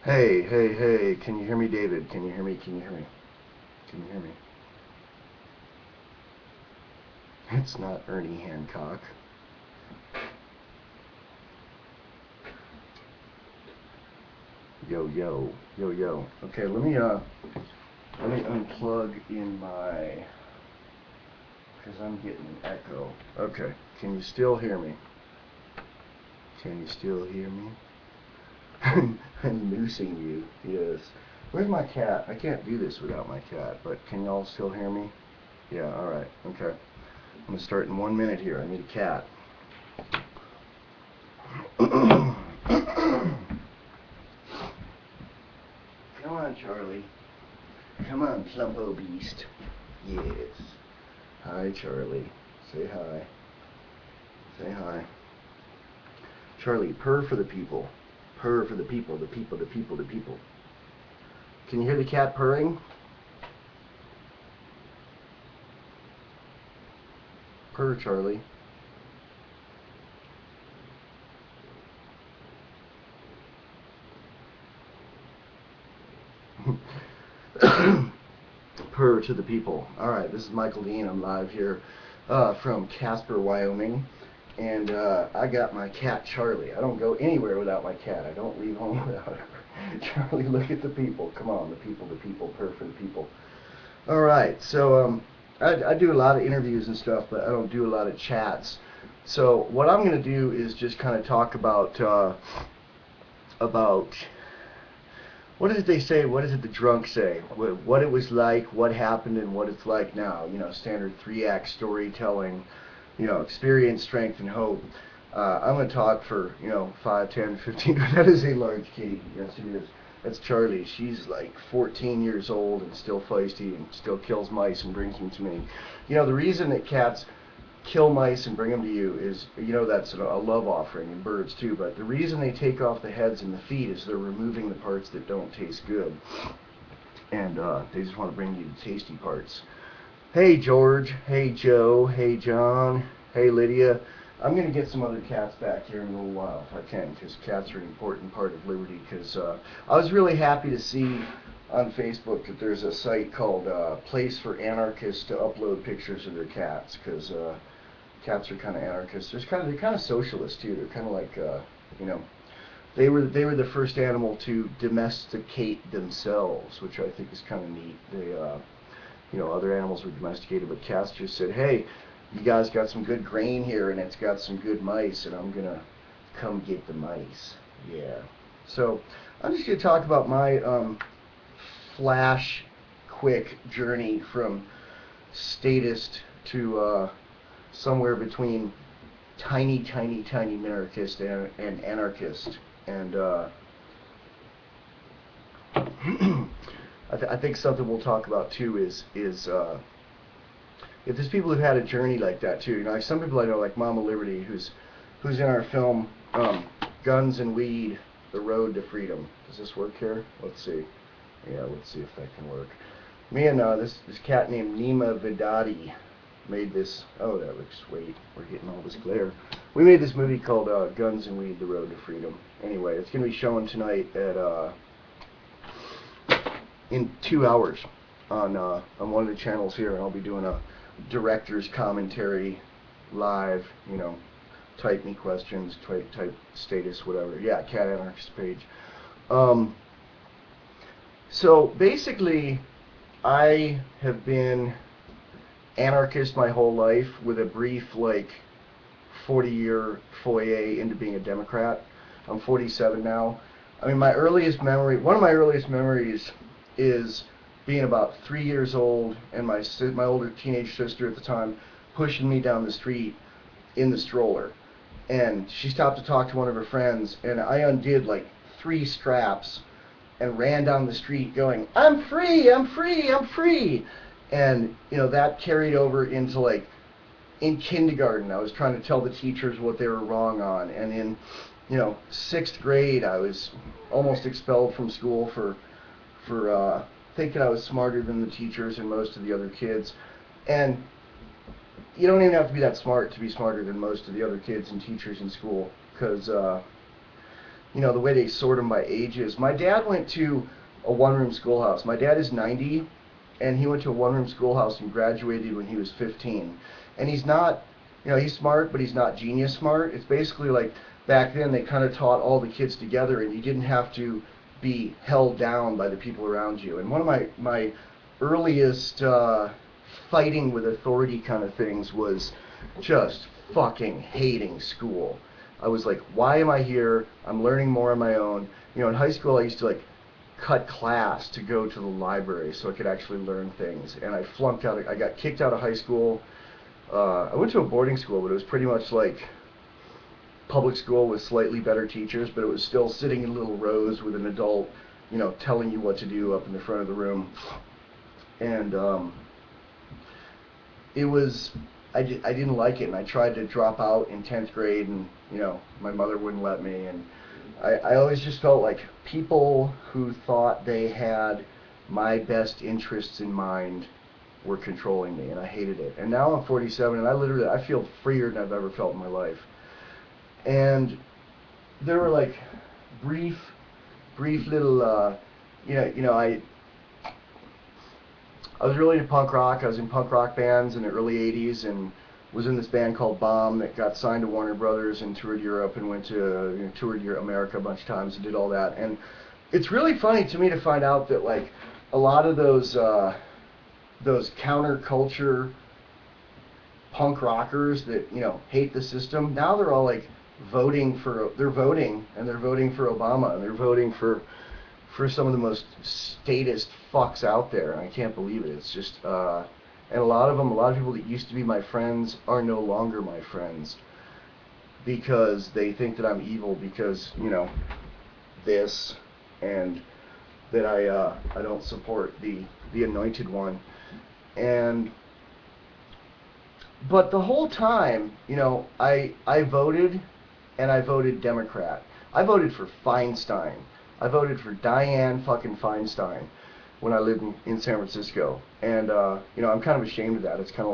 Hey, hey, hey, can you hear me, David? Can you hear me? Can you hear me? Can you hear me? It's not Ernie Hancock. Yo, yo, yo, yo. Okay, let me unplug in my, because I'm getting an echo. Okay, can you still hear me? Can you still hear me? I'm noosing you, yes. Where's my cat? I can't do this without my cat, but can y'all still hear me? Yeah, alright, okay. I'm gonna start in 1 minute here. I need a cat. Come on, Charlie. Come on, Plumbo Beast. Yes. Hi, Charlie. Say hi. Say hi. Charlie, purr for the people. Purr for the people, the people, the people, the people. Can you hear the cat purring? Purr, Charlie. Purr to the people. Alright, this is Michael Dean. I'm live here from Casper, Wyoming. And I got my cat, Charlie. I don't go anywhere without my cat. I don't leave home without her. Charlie, look at the people. Come on, the people, purr for the people. Alright, so I do a lot of interviews and stuff, but I don't do a lot of chats. So what I'm going to do is just kind of talk about what did they say? What did the drunk say? What it was like, what happened, and what it's like now. You know, standard 3-act storytelling. You know, experience, strength, and hope. I'm going to talk for 5, 10, 15. That is a large kitty. Yes, it is. That's Charlie. She's like 14 years old and still feisty and still kills mice and brings them to me. You know, the reason that cats kill mice and bring them to you is, that's a love offering, and birds too, but the reason they take off the heads and the feet is they're removing the parts that don't taste good. And they just want to bring you the tasty parts. Hey George, hey Joe, hey John, hey Lydia. I'm going to get some other cats back here in a little while if I can, because cats are an important part of Liberty. Because I was really happy to see on Facebook that there's a site called Place for Anarchists to upload pictures of their cats, because cats are kind of anarchists. They're kind of socialists too. They're kind of like they were the first animal to domesticate themselves, which I think is kind of neat. They other animals were domesticated, but cats just said, hey, you guys got some good grain here, and it's got some good mice, and I'm going to come get the mice. Yeah. So I'm just going to talk about my flash, quick journey from statist to somewhere between tiny, tiny, tiny minarchist and anarchist. And I think something we'll talk about too is if there's people who've had a journey like that too. Like some people I know, like Mama Liberty, who's in our film Guns and Weed: The Road to Freedom. Does this work here? Let's see. Yeah, let's see if that can work. Me and this cat named Nima Vidadi made this. Oh, that looks sweet. We're getting all this glare. We made this movie called Guns and Weed: The Road to Freedom. Anyway, it's going to be showing tonight at in 2 hours on one of the channels here, and I'll be doing a director's commentary live. Type me questions, type status, whatever. Yeah, Cat Anarchist page. So basically, I have been anarchist my whole life with a brief 40-year foyer into being a Democrat. I'm 47 now. I mean, one of my earliest memories is being about 3 years old and my older teenage sister at the time pushing me down the street in the stroller. And she stopped to talk to one of her friends, and I undid 3 straps and ran down the street going, I'm free, I'm free, I'm free. And, that carried over into in kindergarten, I was trying to tell the teachers what they were wrong on. And in, 6th grade, I was almost expelled from school for thinking I was smarter than the teachers and most of the other kids. And you don't even have to be that smart to be smarter than most of the other kids and teachers in school, because the way they sort them by ages. My dad went to a one-room schoolhouse. My dad is 90, and he went to a one-room schoolhouse and graduated when he was 15. And he's not, he's smart, but he's not genius smart. It's basically like back then they kind of taught all the kids together, and you didn't have to be held down by the people around you. And one of my earliest fighting with authority kind of things was just fucking hating school. I was like, why am I here? I'm learning more on my own. In high school I used to like cut class to go to the library so I could actually learn things. And I flunked out. I got kicked out of high school. I went to a boarding school, but it was pretty much like public school with slightly better teachers, but it was still sitting in little rows with an adult, telling you what to do up in the front of the room. And it was, I didn't like it, and I tried to drop out in 10th grade, and my mother wouldn't let me. And I always just felt like people who thought they had my best interests in mind were controlling me, and I hated it. And now I'm 47, and I feel freer than I've ever felt in my life. And there were like brief little, I was really into punk rock. I was in punk rock bands in the early 80s, and was in this band called Bomb that got signed to Warner Brothers and toured Europe and went to toured America a bunch of times and did all that. And it's really funny to me to find out that like a lot of those counterculture punk rockers that hate the system, now they're all like voting for Obama, and they're voting for some of the most statist fucks out there, and I can't believe it. It's just and a lot of people that used to be my friends are no longer my friends because they think that I'm evil because this, and that I don't support the anointed one. But the whole time, I voted, and I voted Democrat. I voted for Feinstein. I voted for Dianne fucking Feinstein when I lived in San Francisco. And, I'm kind of ashamed of that. It's kind of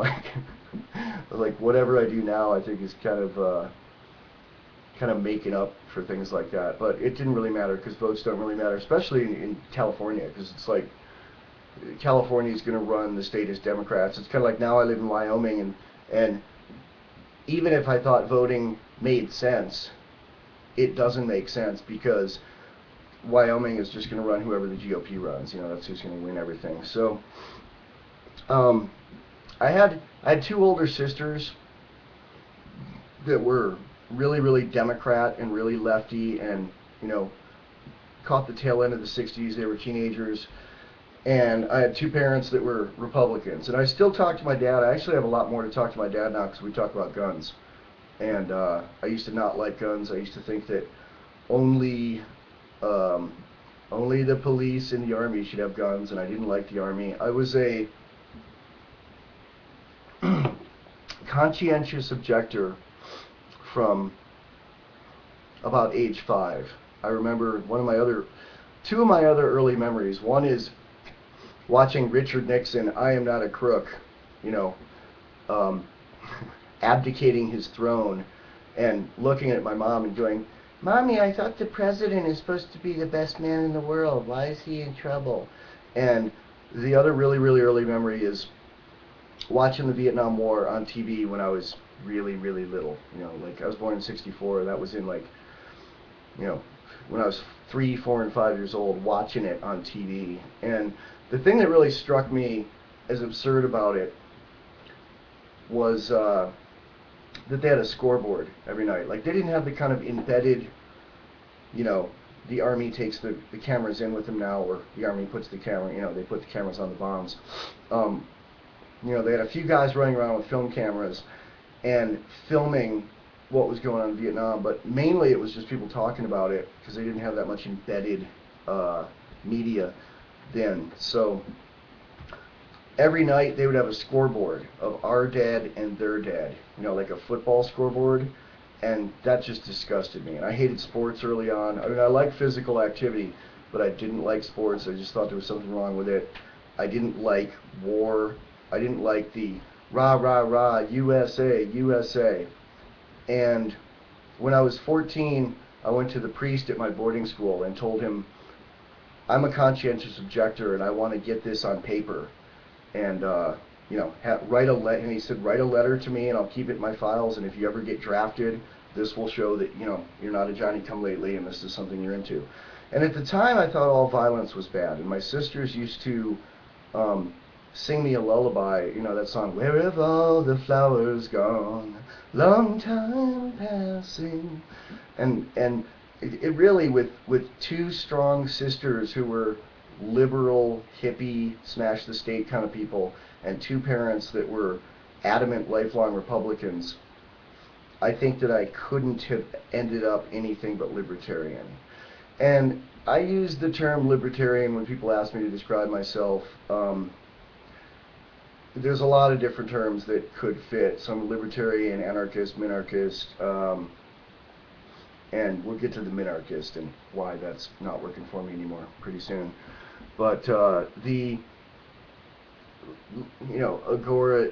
like whatever I do now, I think is kind of making up for things like that. But it didn't really matter because votes don't really matter, especially in California, because it's like California is going to run the state as Democrats. It's kind of like now I live in Wyoming, and even if I thought voting made sense, it doesn't make sense because Wyoming is just going to run whoever the GOP runs. That's who's going to win everything. So I had two older sisters that were really, really Democrat and really lefty, and caught the tail end of the 60s. They were teenagers. And I had two parents that were Republicans. And I still talk to my dad. I actually have a lot more to talk to my dad now because we talk about guns. And I used to not like guns. I used to think that only the police and the army should have guns, and I didn't like the army. I was a conscientious objector from about age 5. I remember two of my other early memories. One is watching Richard Nixon, I am not a crook, abdicating his throne, and looking at my mom and going, Mommy, I thought the president is supposed to be the best man in the world. Why is he in trouble? And the other really, really early memory is watching the Vietnam War on TV when I was really, really little. Like I was born in '64, and that was in like, when I was 3, 4, and 5 years old, watching it on TV. And the thing that really struck me as absurd about it was that they had a scoreboard every night. Like they didn't have the kind of embedded, the army takes the cameras in with them now, or the army puts the camera, they put the cameras on the bombs. They had a few guys running around with film cameras and filming what was going on in Vietnam, but mainly it was just people talking about it because they didn't have that much embedded media then. So every night they would have a scoreboard of our dead and their dead, like a football scoreboard, and that just disgusted me. And I hated sports early on. I mean, I liked physical activity, but I didn't like sports. I just thought there was something wrong with it. I didn't like war. I didn't like the rah, rah, rah, USA, USA. And when I was 14, I went to the priest at my boarding school and told him, I'm a conscientious objector and I want to get this on paper. And, and he said, write a letter to me and I'll keep it in my files, and if you ever get drafted, this will show that, you're not a Johnny-come-lately and this is something you're into. And at the time, I thought all violence was bad. And my sisters used to sing me a lullaby, that song, Where have all the flowers gone? Long time passing. And it really, with two strong sisters who were liberal, hippie, smash the state kind of people, and two parents that were adamant, lifelong Republicans, I think that I couldn't have ended up anything but libertarian. And I use the term libertarian when people ask me to describe myself. There's a lot of different terms that could fit. Some libertarian, anarchist, minarchist, and we'll get to the minarchist and why that's not working for me anymore pretty soon. But agora,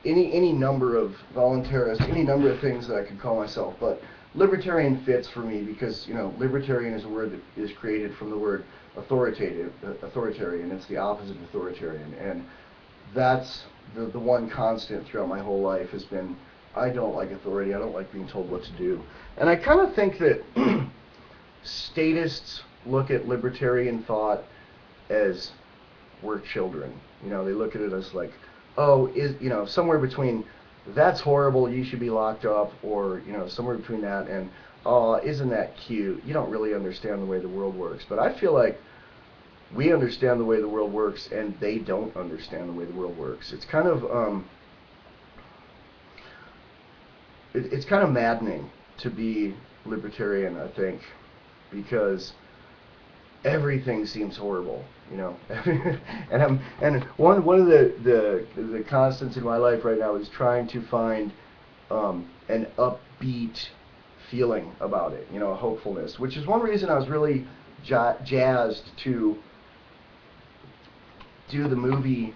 any number of voluntarist, any number of things that I could call myself, but libertarian fits for me because, libertarian is a word that is created from the word authoritarian. It's the opposite of authoritarian, and that's the one constant throughout my whole life has been, I don't like authority, I don't like being told what to do. And I kind of think that statists look at libertarian thought as we're children. They look at it as like, somewhere between that's horrible, you should be locked up, or somewhere between that and, oh, isn't that cute? You don't really understand the way the world works. But I feel like we understand the way the world works, and they don't understand the way the world works. It's kind of it's kind of maddening to be libertarian, I think, because everything seems horrible, and one of the constants in my life right now is trying to find an upbeat feeling about it, a hopefulness, which is one reason I was really jazzed to do the movie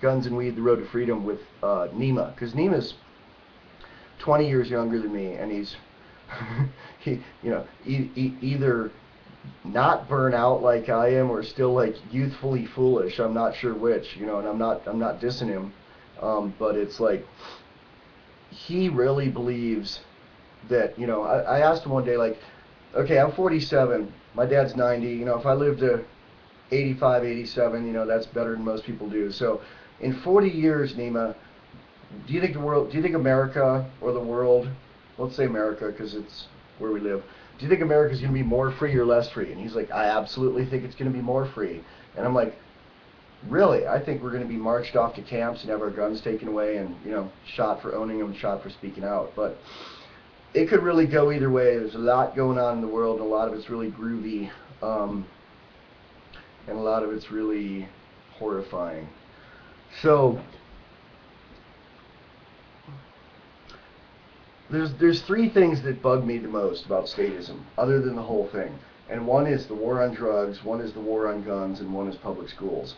Guns and Weed: The Road to Freedom with Nima, because Nima's 20 years younger than me, and he's either not burn out like I am, or still like youthfully foolish. I'm not sure which, and I'm not dissing him, but it's like he really believes that, I asked him one day, like, okay, I'm 47, my dad's 90, if I live to 85, 87, that's better than most people do. So in 40 years, Nima, do you think America or the world, let's say America because it's where we live, do you think America's going to be more free or less free? And he's like, I absolutely think it's going to be more free. And I'm like, really? I think we're going to be marched off to camps and have our guns taken away and, shot for owning them, shot for speaking out. But it could really go either way. There's a lot going on in the world, and a lot of it's really groovy, and a lot of it's really horrifying. So there's three things that bug me the most about statism, other than the whole thing. And one is the war on drugs, one is the war on guns, and one is public schools.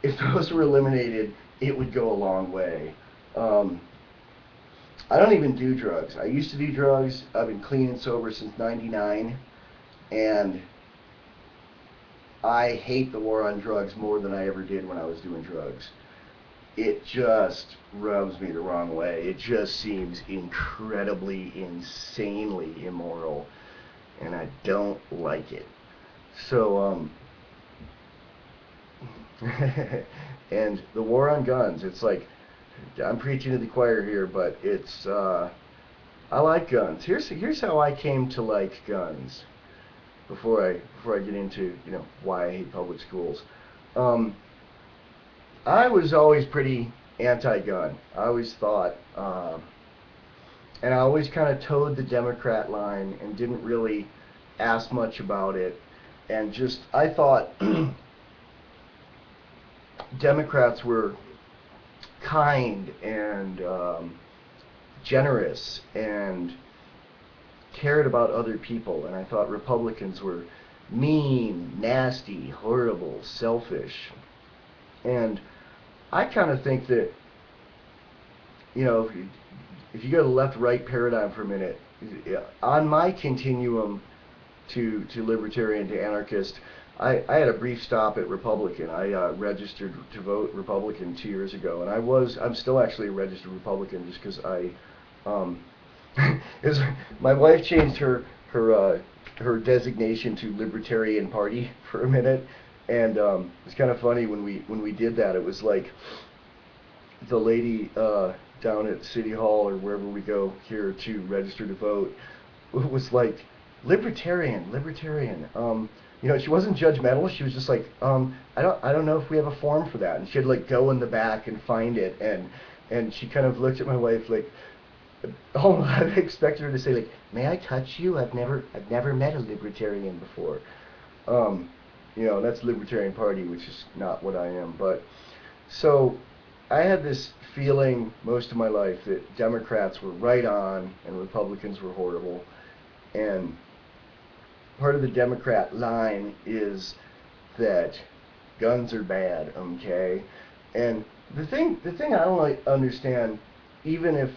If those were eliminated, it would go a long way. I don't even do drugs. I used to do drugs. I've been clean and sober since '99, and I hate the war on drugs more than I ever did when I was doing drugs. It just rubs me the wrong way. It just seems incredibly, insanely immoral, and I don't like it. So, and the war on guns, it's like, I'm preaching to the choir here, but it's, I like guns. Here's how I came to like guns, before I get into, why I hate public schools. I was always pretty anti-gun. I always thought, and I always kind of towed the Democrat line and didn't really ask much about it. And just, I thought Democrats were kind and generous and cared about other people. And I thought Republicans were mean, nasty, horrible, selfish. And I kind of think that, if you go to the left-right paradigm for a minute, on my continuum to libertarian to anarchist, I had a brief stop at Republican. I registered to vote Republican 2 years ago, and I'm still actually a registered Republican just because um, is my wife changed her designation to Libertarian Party for a minute, and it's kind of funny when we did that. It was like the lady down at City Hall or wherever we go here to register to vote was like, libertarian, libertarian. She wasn't judgmental. She was just like, I don't know if we have a form for that. And she'd like go in the back and find it, and she kind of looked at my wife like, oh, I expected her to say like, may I touch you? I've never met a libertarian before. That's Libertarian Party, which is not what I am. But so I had this feeling most of my life that Democrats were right on and Republicans were horrible. And part of the Democrat line is that guns are bad, okay? And the thing I don't like understand, even if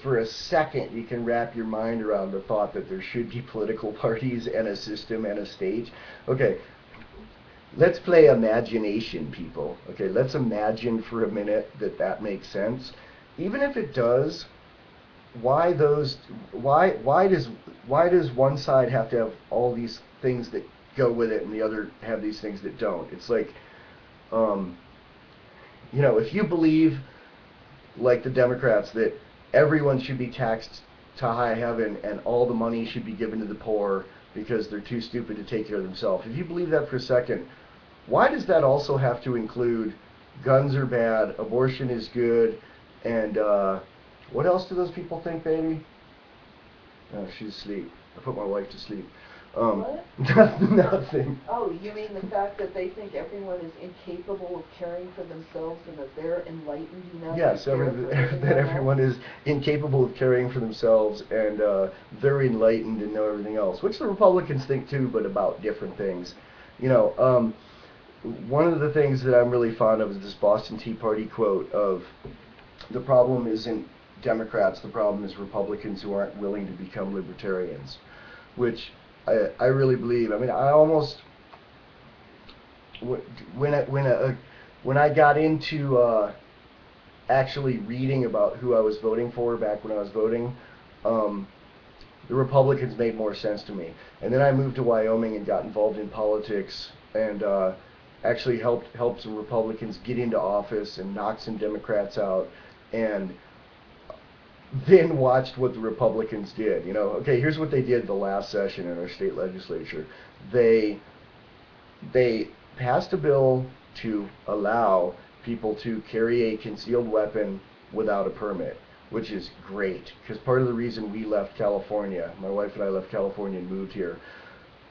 for a second you can wrap your mind around the thought that there should be political parties and a system and a state. Okay, let's play imagination, people. Okay, let's imagine for a minute that makes sense. Even if it does, why does one side have to have all these things that go with it and the other have these things that don't? It's like, if you believe, like the Democrats, that everyone should be taxed to high heaven and all the money should be given to the poor because they're too stupid to take care of themselves. If you believe that for a second, why does that also have to include guns are bad, abortion is good, and what else do those people think, baby? Oh, she's asleep. I put my wife to sleep. What? Nothing. Oh, you mean the fact that they think everyone is incapable of caring for themselves and that they're enlightened enough? Yes, that everyone is incapable of caring for themselves and they're enlightened and know everything else, which the Republicans think too, but about different things. One of the things that I'm really fond of is this Boston Tea Party quote of, the problem isn't Democrats, the problem is Republicans who aren't willing to become libertarians, which I really believe. I mean, I almost, when I got into actually reading about who I was voting for back when I was voting, the Republicans made more sense to me. And then I moved to Wyoming and got involved in politics and actually helped some Republicans get into office and knock some Democrats out, and then watched what the Republicans did. Okay, here's what they did the last session in our state legislature. They passed a bill to allow people to carry a concealed weapon without a permit, which is great, because part of the reason we left California, my wife and I left California and moved here,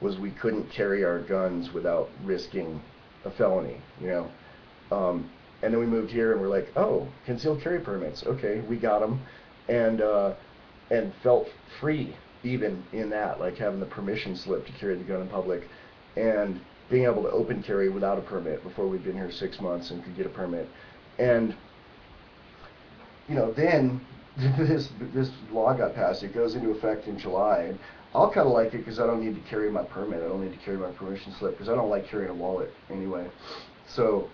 was we couldn't carry our guns without risking a felony, and then we moved here and we're like, oh, concealed carry permits, okay, we got them, and felt free even in that, like having the permission slip to carry the gun in public, and being able to open carry without a permit before we'd been here 6 months and could get a permit. And then this law got passed. It goes into effect in July, and I'll kind of like it because I don't need to carry my permit. I don't need to carry my permission slip because I don't like carrying a wallet anyway. So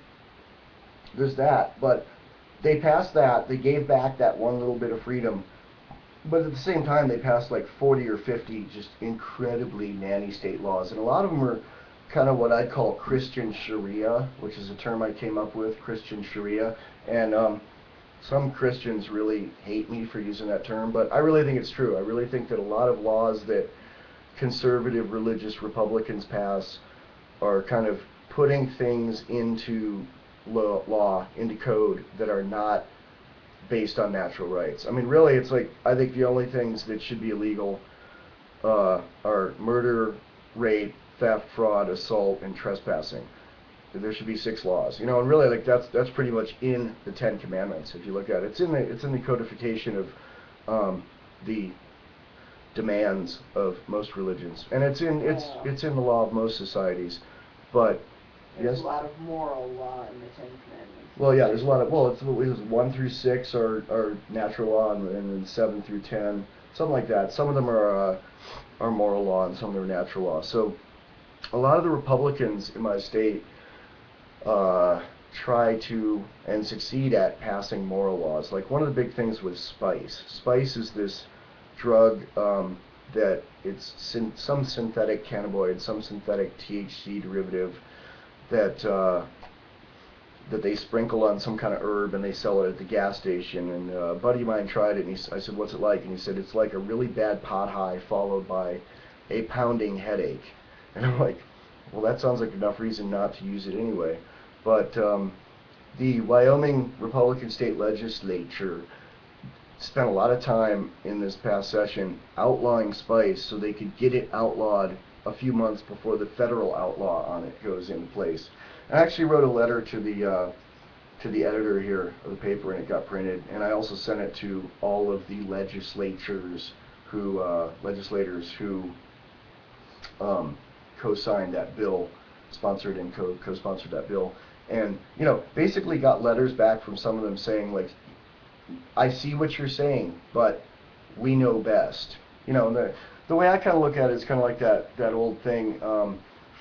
there's that. But they passed that. They gave back that one little bit of freedom. But at the same time, they passed like 40 or 50 just incredibly nanny state laws. And a lot of them are kind of what I'd call Christian Sharia, which is a term I came up with, Christian Sharia. And some Christians really hate me for using that term, but I really think it's true. I really think that a lot of laws that conservative religious Republicans pass are kind of putting things into law, into code, that are not based on natural rights. I mean, really, it's like, I think the only things that should be illegal are murder, rape, theft, fraud, assault, and trespassing. There should be 6 laws, and really, like, that's pretty much in the 10 Commandments. If you look at it, it's in the codification of the demands of most religions, and it's in the law of most societies. But there's yes, a lot of moral law in the 10 Commandments. Well, yeah, there's a lot of, it's 1 through 6 are natural law, and then 7 through 10 something like that. Some of them are moral law, and some of them are natural law. So a lot of the Republicans in my state uh, try to and succeed at passing moral laws. Like one of the big things was spice. Spice is this drug that it's some synthetic cannabinoid, some synthetic THC derivative that that they sprinkle on some kind of herb and they sell it at the gas station. And a buddy of mine tried it, and I said, "What's it like?" And he said, "It's like a really bad pot high followed by a pounding headache." And I'm like, "Well, that sounds like enough reason not to use it anyway." But the Wyoming Republican State Legislature spent a lot of time in this past session outlawing spice so they could get it outlawed a few months before the federal outlaw on it goes into place. I actually wrote a letter to the editor here of the paper, and it got printed. And I also sent it to all of the legislators who co-signed that bill, sponsored and co-sponsored that bill, and basically got letters back from some of them saying like, I see what you're saying, but we know best. And the way I kind of look at it is kind of like that old thing.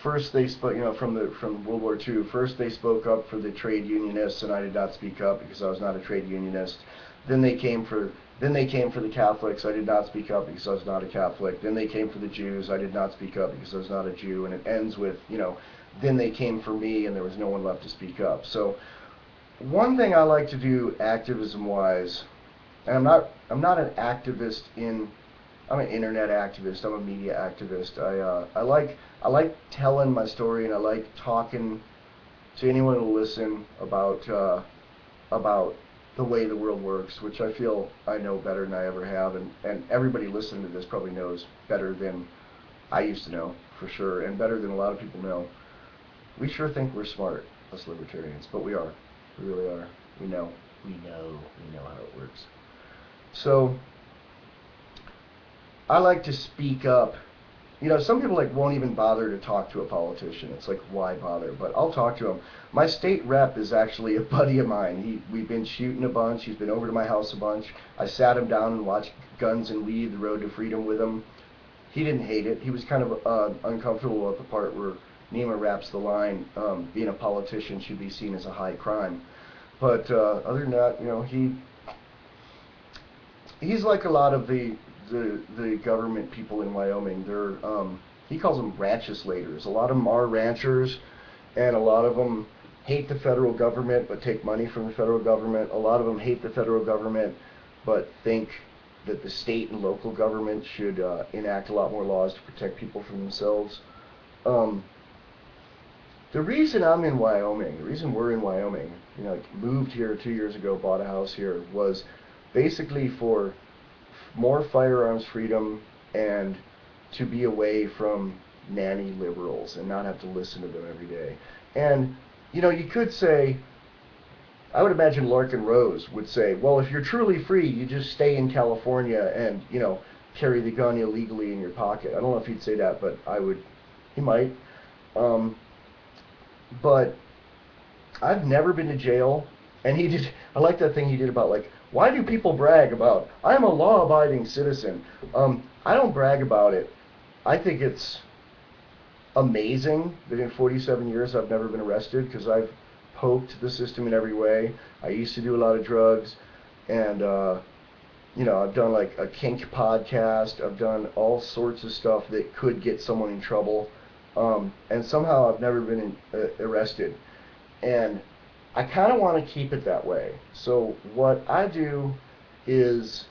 First they spoke, from World War II. First they spoke up for the trade unionists, and I did not speak up because I was not a trade unionist. Then they came for the Catholics. I did not speak up because I was not a Catholic. Then they came for the Jews. I did not speak up because I was not a Jew. And it ends with, then they came for me, and there was no one left to speak up. So one thing I like to do activism-wise, and I'm not an activist I'm an internet activist. I'm a media activist. I like telling my story, and I like talking to anyone who will listen about the way the world works, which I feel I know better than I ever have, and everybody listening to this probably knows better than I used to know, for sure, and better than a lot of people know. We sure think we're smart, us libertarians, but we are. We really are. We know how it works. So I like to speak up. Some people won't even bother to talk to a politician. It's like, why bother? But I'll talk to him. My state rep is actually a buddy of mine. We've been shooting a bunch. He's been over to my house a bunch. I sat him down and watched Guns and Weed: The Road to Freedom with him. He didn't hate it. He was kind of uncomfortable at the part where Nima raps the line, being a politician should be seen as a high crime. But other than that, he's like a lot of the government people in Wyoming. They're he calls them rancheslators. A lot of them are ranchers, and a lot of them hate the federal government but take money from the federal government. A lot of them hate the federal government but think that the state and local government should enact a lot more laws to protect people from themselves. The reason I'm in Wyoming, the reason we're in Wyoming, moved here 2 years ago, bought a house here, was basically for more firearms freedom and to be away from nanny liberals and not have to listen to them every day. And, you could say, I would imagine Larkin Rose would say, well, if you're truly free, you just stay in California and, carry the gun illegally in your pocket. I don't know if he'd say that, but he might. But I've never been to jail, and I like that thing he did about why do people brag about, I'm a law-abiding citizen? I don't brag about it. I think it's amazing that in 47 years I've never been arrested, because I've poked the system in every way. I used to do a lot of drugs, and I've done a kink podcast. I've done all sorts of stuff that could get someone in trouble, and somehow I've never been arrested. And I kind of want to keep it that way. So what I do is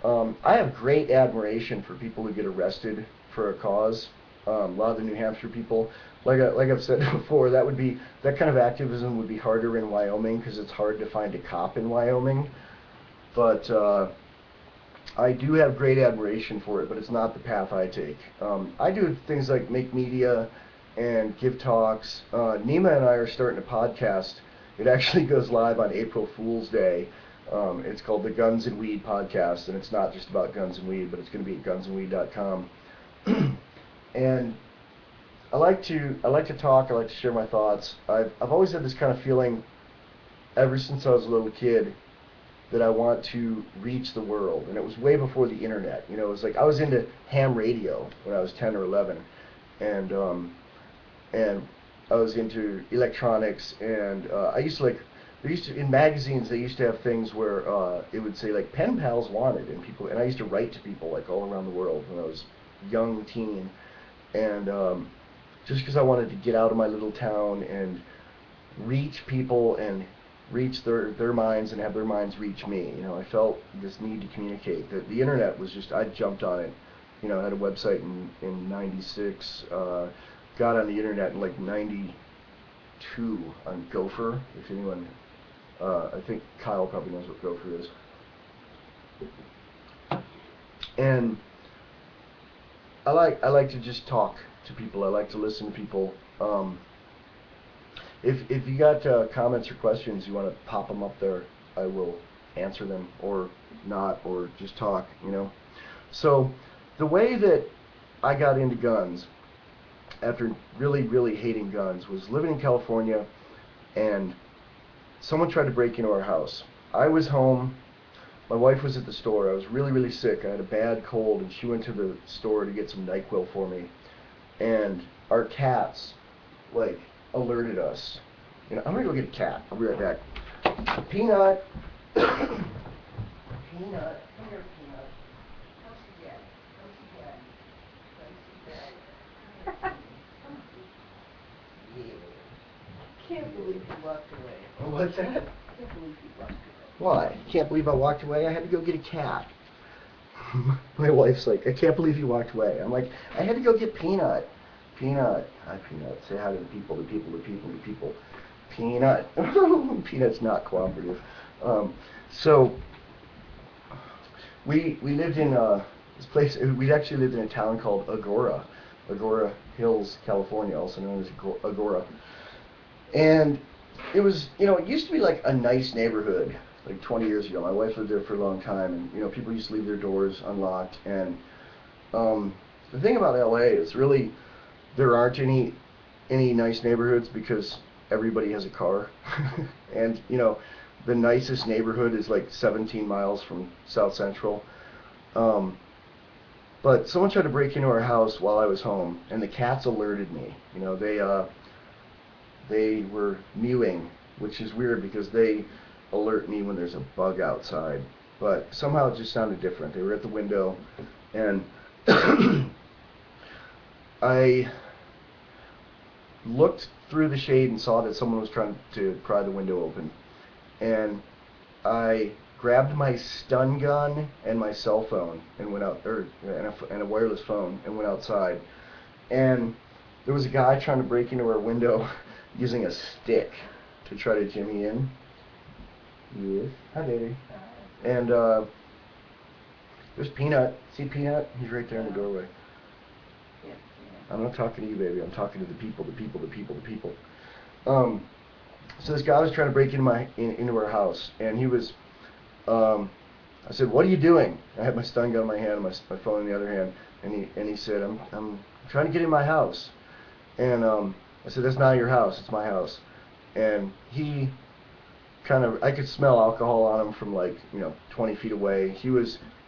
I have great admiration for people who get arrested for a cause. A lot of the New Hampshire people, like I've said before, that kind of activism would be harder in Wyoming because it's hard to find a cop in Wyoming. But I do have great admiration for it, but it's not the path I take. I do things like make media and give talks. Nima and I are starting a podcast. It actually goes live on April Fool's Day. It's called the Guns and Weed Podcast, and it's not just about guns and weed, but it's going to be at gunsandweed.com. And I like to talk. I like to share my thoughts. I've always had this kind of feeling ever since I was a little kid that I want to reach the world. And it was way before the internet. You know, it was like I was into ham radio when I was 10 or 11, and I was into electronics, and I used to like. There used to, in magazines, they used to have things where it would say like pen pals wanted, and I used to write to people like all around the world when I was young teen, and just because I wanted to get out of my little town and reach people and reach their minds and have their minds reach me. You know, I felt this need to communicate. The internet was just, I jumped on it. You know, I had a website in 96, got on the internet in like 92 on Gopher, if anyone, I think Kyle probably knows what Gopher is. And I like to just talk to people. I like to listen to people. If you got comments or questions, you want to pop them up there, I will answer them, or not, or just talk, you know. So the way that I got into guns, after really, really hating guns, was living in California, and someone tried to break into our house. I was home. My wife was at the store. I was really, really sick. I had a bad cold, and she went to the store to get some NyQuil for me. And our cats, like, alerted us. You know, I'm gonna go get a cat. I'll be right back. Peanut. Peanut. Come here, Peanut. Come see Dad. Come see Dad. Come see Dad. Yeah. Can't believe you walked away. Oh, what's that? Can't believe you walked away. Why? Can't believe I walked away. I had to go get a cat. My wife's like, I can't believe you walked away. I'm like, I had to go get Peanut. Peanut. Hi, Peanut. Say hi to the people, the people, the people, the people. Peanut. Peanut's not cooperative. So, we lived in this place. We actually lived in a town called Agora Hills, California, also known as Agora. And it was, you know, it used to be like a nice neighborhood, like 20 years ago. My wife lived there for a long time, and, you know, people used to leave their doors unlocked. And the thing about LA is really there aren't any nice neighborhoods because everybody has a car. And, you know, the nicest neighborhood is like 17 miles from South Central. But someone tried to break into our house while I was home, and the cats alerted me. You know, they were mewing, which is weird because they alert me when there's a bug outside. But somehow it just sounded different. They were at the window, and I looked through the shade and saw that someone was trying to pry the window open. And I grabbed my stun gun and my cell phone and went out, and a wireless phone, and went outside. And there was a guy trying to break into our window using a stick to try to jimmy in. Yes. Hi, baby. And there's Peanut. See Peanut? He's right there in the doorway. Yeah. I'm not talking to you, baby. I'm talking to the people, the people, the people, the people. So this guy was trying to break into our house, and he was. I said, "What are you doing?" I had my stun gun in my hand and my phone in the other hand, and he said, "I'm trying to get in my house." And I said, "That's not your house. It's my house." And he I could smell alcohol on him from like, you know, 20 feet away. He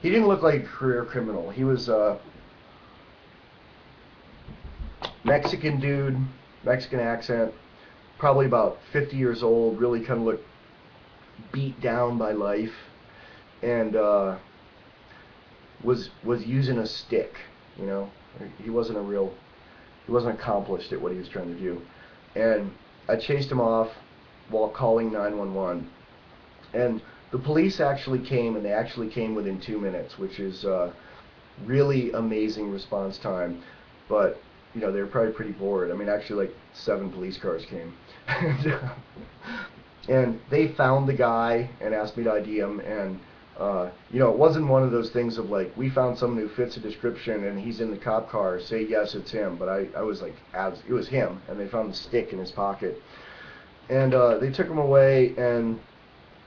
didn't look like a career criminal. He was Mexican dude, Mexican accent, probably about 50 years old, really kind of looked beat down by life, and was using a stick, you know. He wasn't accomplished at what he was trying to do. And I chased him off while calling 911. And the police actually came, and they actually came within 2 minutes, which is really amazing response time. But, you know, they were probably pretty bored. I mean, actually, like 7 police cars came. And they found the guy and asked me to ID him. And, you know, it wasn't one of those things of like, we found someone who fits a description and he's in the cop car, say yes, it's him. But I was like, it was him. And they found the stick in his pocket. And they took him away, and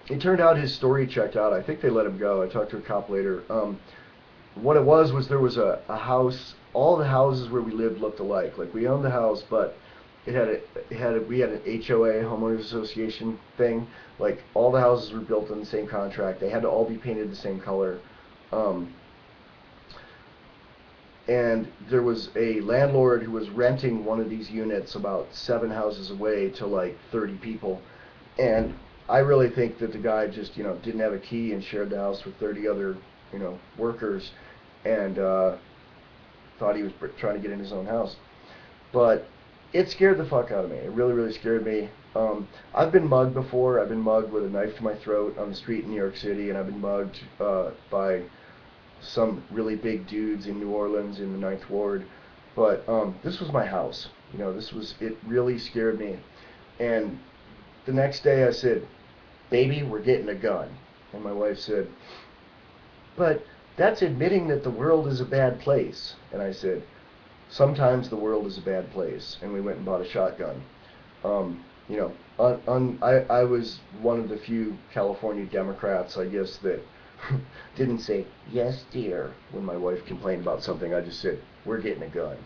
it turned out his story checked out. I think they let him go. I talked to a cop later. What it was there was a house. All the houses where we lived looked alike. Like, we owned the house, but we had an HOA, homeowners association thing. Like all the houses were built on the same contract. They had to all be painted the same color. Um, and there was a landlord who was renting one of these units about 7 houses away to like 30 people. And I really think that the guy just, didn't have a key and shared the house with 30 other, workers, and thought he was trying to get in his own house. But it scared the fuck out of me. It really, really scared me. I've been mugged before. I've been mugged with a knife to my throat on the street in New York City, and I've been mugged by some really big dudes in New Orleans in the Ninth Ward. But this was my house. It really scared me. And the next day I said, "Baby, we're getting a gun." And my wife said, "But that's admitting that the world is a bad place." And I said, "Sometimes the world is a bad place." And we went and bought a shotgun. I was one of the few California Democrats, I guess, that didn't say, "Yes, dear," when my wife complained about something. I just said, "We're getting a gun."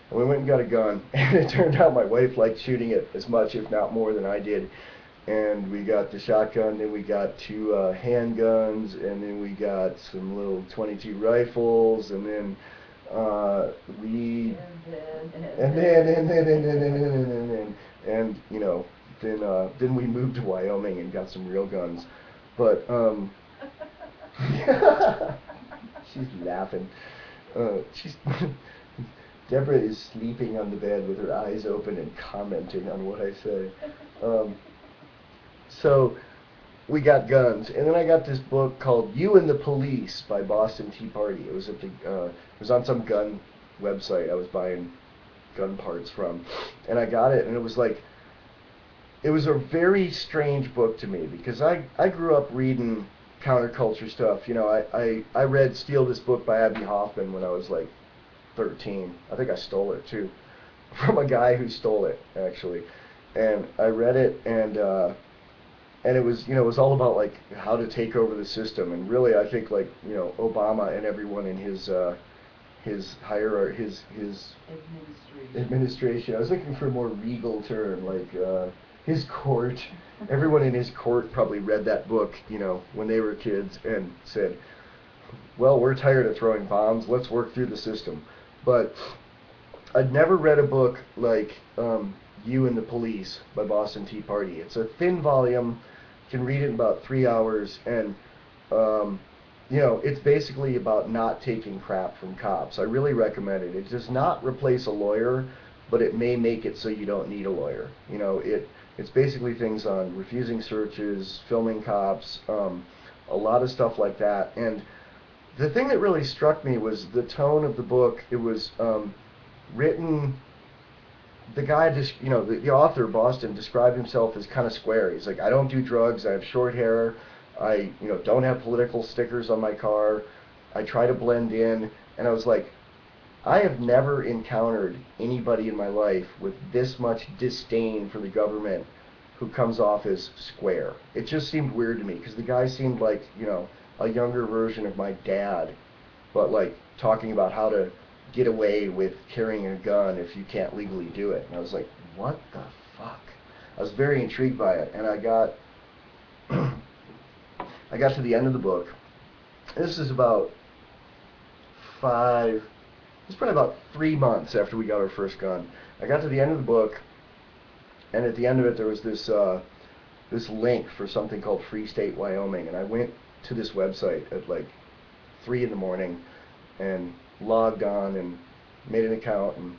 And we went and got a gun, and it turned out my wife liked shooting it as much, if not more, than I did. And we got the shotgun, then we got 2 handguns, and then we got some little .22 rifles, and then then we moved to Wyoming and got some real guns. But she's laughing. She's Deborah is sleeping on the bed with her eyes open and commenting on what I say. So we got guns, and then I got this book called "You and the Police" by Boston Tea Party. It was it was on some gun website I was buying gun parts from, and I got it, and it was a very strange book to me because I grew up reading counterculture stuff. I read "Steal This Book" by Abby Hoffman when I was like 13. I think I stole it too from a guy who stole it, actually. And I read it, and it was all about like how to take over the system. And really, I think Obama and everyone in his hierarchy, his administration. I was looking for a more regal term, like his court. Everyone in his court probably read that book, when they were kids and said, "Well, we're tired of throwing bombs. Let's work through the system." But I'd never read a book like "You and the Police" by Boston Tea Party. It's a thin volume. You can read it in about 3 hours, and it's basically about not taking crap from cops. I really recommend it. It does not replace a lawyer, but it may make it so you don't need a lawyer. It's basically things on refusing searches, filming cops, a lot of stuff like that. And the thing that really struck me was the tone of the book. It was written. The guy the author, Boston, described himself as kind of square. He's like, "I don't do drugs. I have short hair. I don't have political stickers on my car. I try to blend in." And I was like, I have never encountered anybody in my life with this much disdain for the government who comes off as square. It just seemed weird to me because the guy seemed like, a younger version of my dad, but like talking about how to get away with carrying a gun if you can't legally do it. And I was like, what the fuck? I was very intrigued by it, and I got to the end of the book. This is about it's probably about 3 months after we got our first gun. I got to the end of the book, and at the end of it there was this link for something called Free State Wyoming, and I went to this website at like 3 in the morning and logged on and made an account and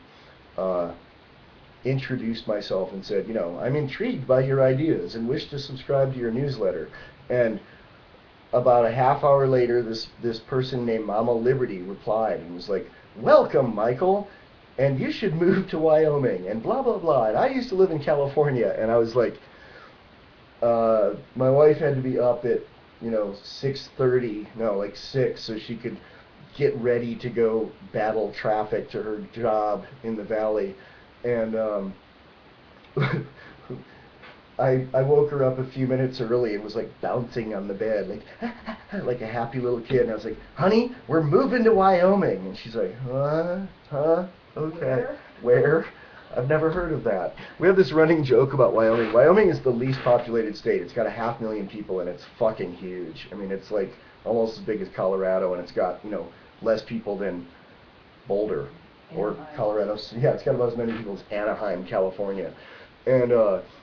introduced myself and said, "I'm intrigued by your ideas and wish to subscribe to your newsletter." And about a half hour later, this person named Mama Liberty replied and was like, "Welcome, Michael, and you should move to Wyoming, and blah, blah, blah. And I used to live in California." And I was like, my wife had to be up at, 6:30, no, like 6, so she could get ready to go battle traffic to her job in the valley. And I woke her up a few minutes early and was like bouncing on the bed, like like a happy little kid. And I was like, "Honey, we're moving to Wyoming." And she's like, "Huh? Okay. Where?" I've never heard of that. We have this running joke about Wyoming. Wyoming is the least populated state. It's got 500,000 people, and it's fucking huge. I mean, it's like almost as big as Colorado, and it's got, less people than Boulder or Anaheim. Colorado. Yeah, it's got about as many people as Anaheim, California. And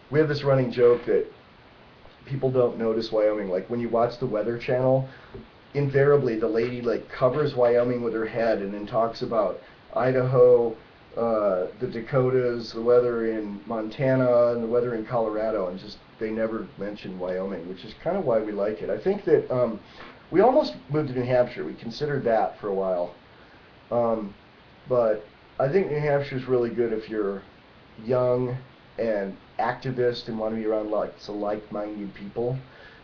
we have this running joke that people don't notice Wyoming. Like when you watch the Weather Channel, invariably the lady like covers Wyoming with her head and then talks about Idaho, the Dakotas, the weather in Montana, and the weather in Colorado, and just they never mention Wyoming, which is kind of why we like it. I think that we almost moved to New Hampshire. We considered that for a while, but I think New Hampshire is really good if you're young and activist and want to be around lots of like-minded people.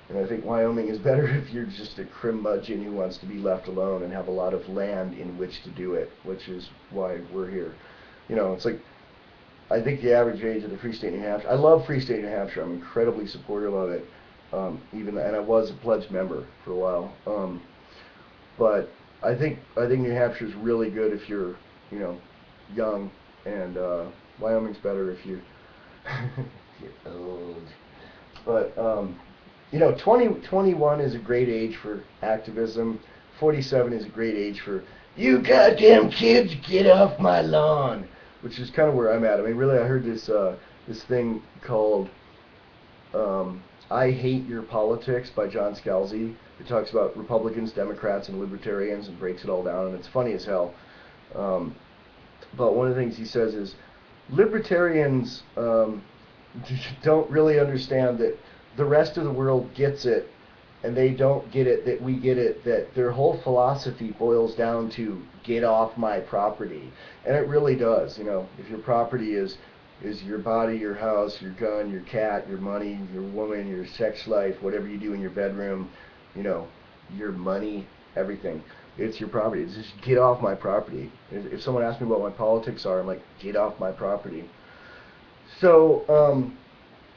And I think Wyoming is better if you're just a curmudgeon who wants to be left alone and have a lot of land in which to do it, which is why we're here. It's like, I think the average age of the Free State New Hampshire, I love Free State New Hampshire. I'm incredibly supportive of it, and I was a pledged member for a while. But I think New Hampshire is really good if you're, young, and Wyoming's better if you're old. But 21 is a great age for activism. 47 is a great age for, you goddamn kids, get off my lawn, which is kind of where I'm at. I mean, really, I heard this thing called I Hate Your Politics by John Scalzi. It talks about Republicans, Democrats, and Libertarians and breaks it all down, and it's funny as hell. But one of the things he says is libertarians don't really understand that the rest of the world gets it, and they don't get it that we get it, that their whole philosophy boils down to get off my property. And it really does. If your property is your body, your house, your gun, your cat, your money, your woman, your sex life, whatever you do in your bedroom, your money, everything. It's your property. It's just get off my property. If someone asks me what my politics are, I'm like, get off my property. So,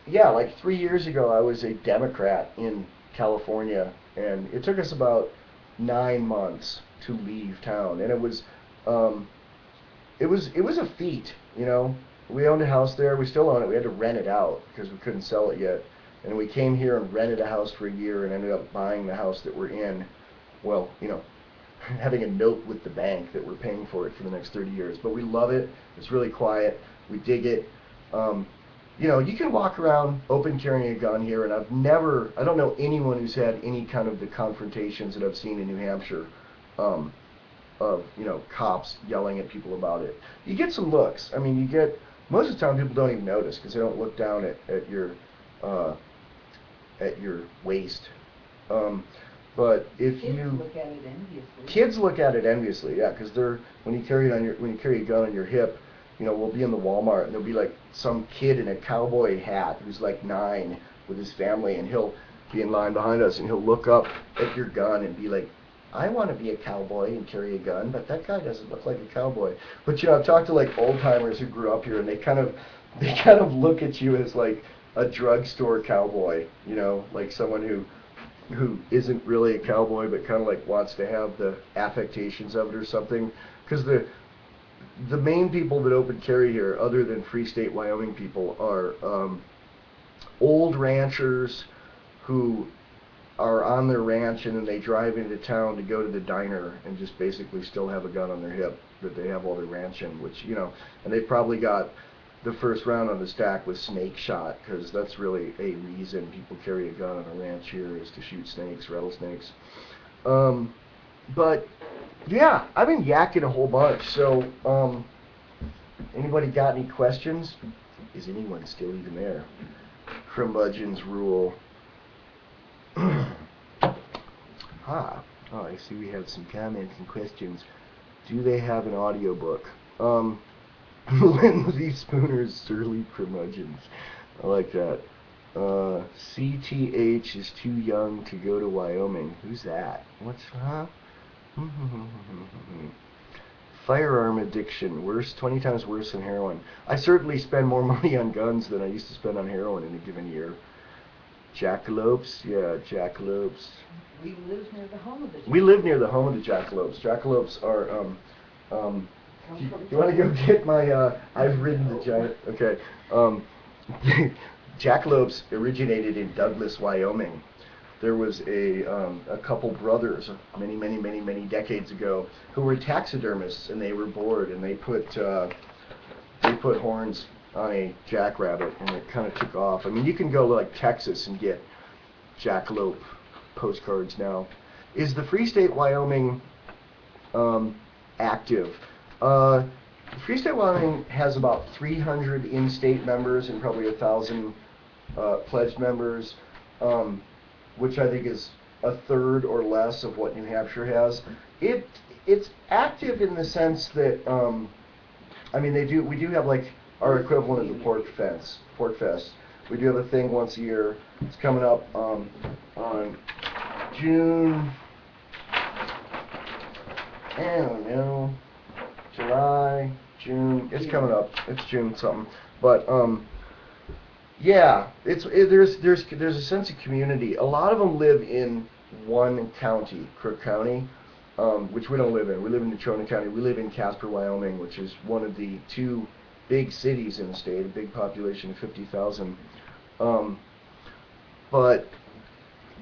yeah, like 3 years ago, I was a Democrat in California, and it took us about 9 months to leave town, and it was a feat. We owned a house there. We still own it. We had to rent it out because we couldn't sell it yet, and we came here and rented a house for a year and ended up buying the house that we're in. Well, having a note with the bank that we're paying for it for the next 30 years. But we love it. It's really quiet. We dig it. You can walk around open carrying a gun here, and I don't know anyone who's had any kind of the confrontations that I've seen in New Hampshire, of, cops yelling at people about it. You get some looks. I mean, most of the time people don't even notice because they don't look down at your waist. But if Kids look at it enviously. Kids look at it enviously, yeah, because when you carry a gun on your hip, we'll be in the Walmart and there'll be like some kid in a cowboy hat who's like 9 with his family, and he'll be in line behind us and he'll look up at your gun and be like, I want to be a cowboy and carry a gun, but that guy doesn't look like a cowboy. But I've talked to like old timers who grew up here, and they kind of look at you as like a drugstore cowboy, like someone who isn't really a cowboy but kind of like wants to have the affectations of it or something. Because the main people that open carry here, other than Free State Wyoming people, are old ranchers who are on their ranch and then they drive into town to go to the diner and just basically still have a gun on their hip that they have all their ranch in, which, and they probably got the first round on the stack with snake shot, because that's really a reason people carry a gun on a ranch here, is to shoot snakes, rattlesnakes. But yeah, I've been yakking a whole bunch. So anybody got any questions? Is anyone still even there? Curmudgeons rule. Oh, I see we have some comments and questions. Do they have an audiobook? Lindsay Spooner's Surly Curmudgeons. I like that. CTH is too young to go to Wyoming. Who's that? Huh? Firearm addiction, 20 times worse than heroin. I certainly spend more money on guns than I used to spend on heroin in a given year. Jackalopes, yeah, jackalopes. We live near the home of the jackalopes. We live near the home of the jackalopes. Jackalopes are come from. You want to go get my, I've ridden the giant, okay. Jackalopes originated in Douglas, Wyoming. There was a couple brothers many decades ago who were taxidermists, and they were bored, and they put horns on a jackrabbit, and it kind of took off. I mean, you can go to like Texas and get jackalope postcards now. Is the Free State Wyoming active? Free State Wyoming has about 300 in-state members and probably 1,000 pledged members, which I think is a third or less of what New Hampshire has. It's active in the sense that I mean we do have like our equivalent of the Pork Fest. We do have a thing once a year. It's coming up on June, I don't know, July, June. It's coming up. It's June something. But yeah, there's a sense of community. A lot of them live in one county, Crook County, which we don't live in. We live in Natrona County. We live in Casper, Wyoming, which is one of the two big cities in the state, a big population of 50,000. But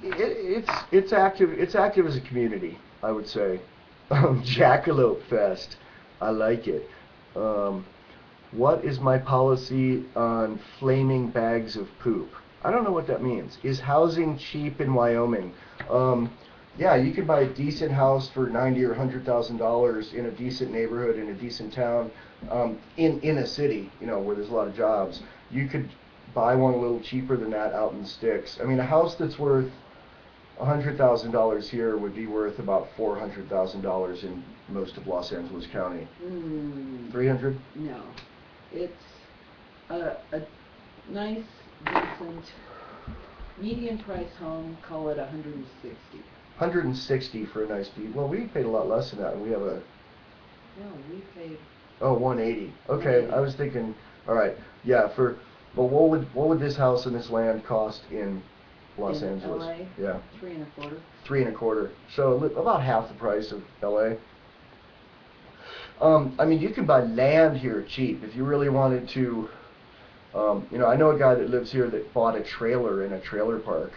it's active. It's active as a community, I would say. Jackalope Fest. I like it. What is my policy on flaming bags of poop? I don't know what that means. Is housing cheap in Wyoming? Yeah, you can buy a decent house for $90,000 or $100,000 in a decent neighborhood in a decent town, in a city, you know, where there's a lot of jobs. You could buy one a little cheaper than that out in the sticks. I mean, a house that's worth $100,000 here would be worth about $400,000 in most of Los Angeles County. 300? No, it's a nice, decent, medium price home. Call it 160. 160 for a nice deed. Well, we paid a lot less than that. We have a. No, we paid. Oh, 180. Okay, 180. I was thinking. All right, yeah. But what would this house and this land cost in Los in Angeles? LA, Yeah. 3.25. 3.25. So about half the price of LA. I mean, you can buy land here cheap if you really wanted to. You know, I know a guy that lives here that bought a trailer in a trailer park,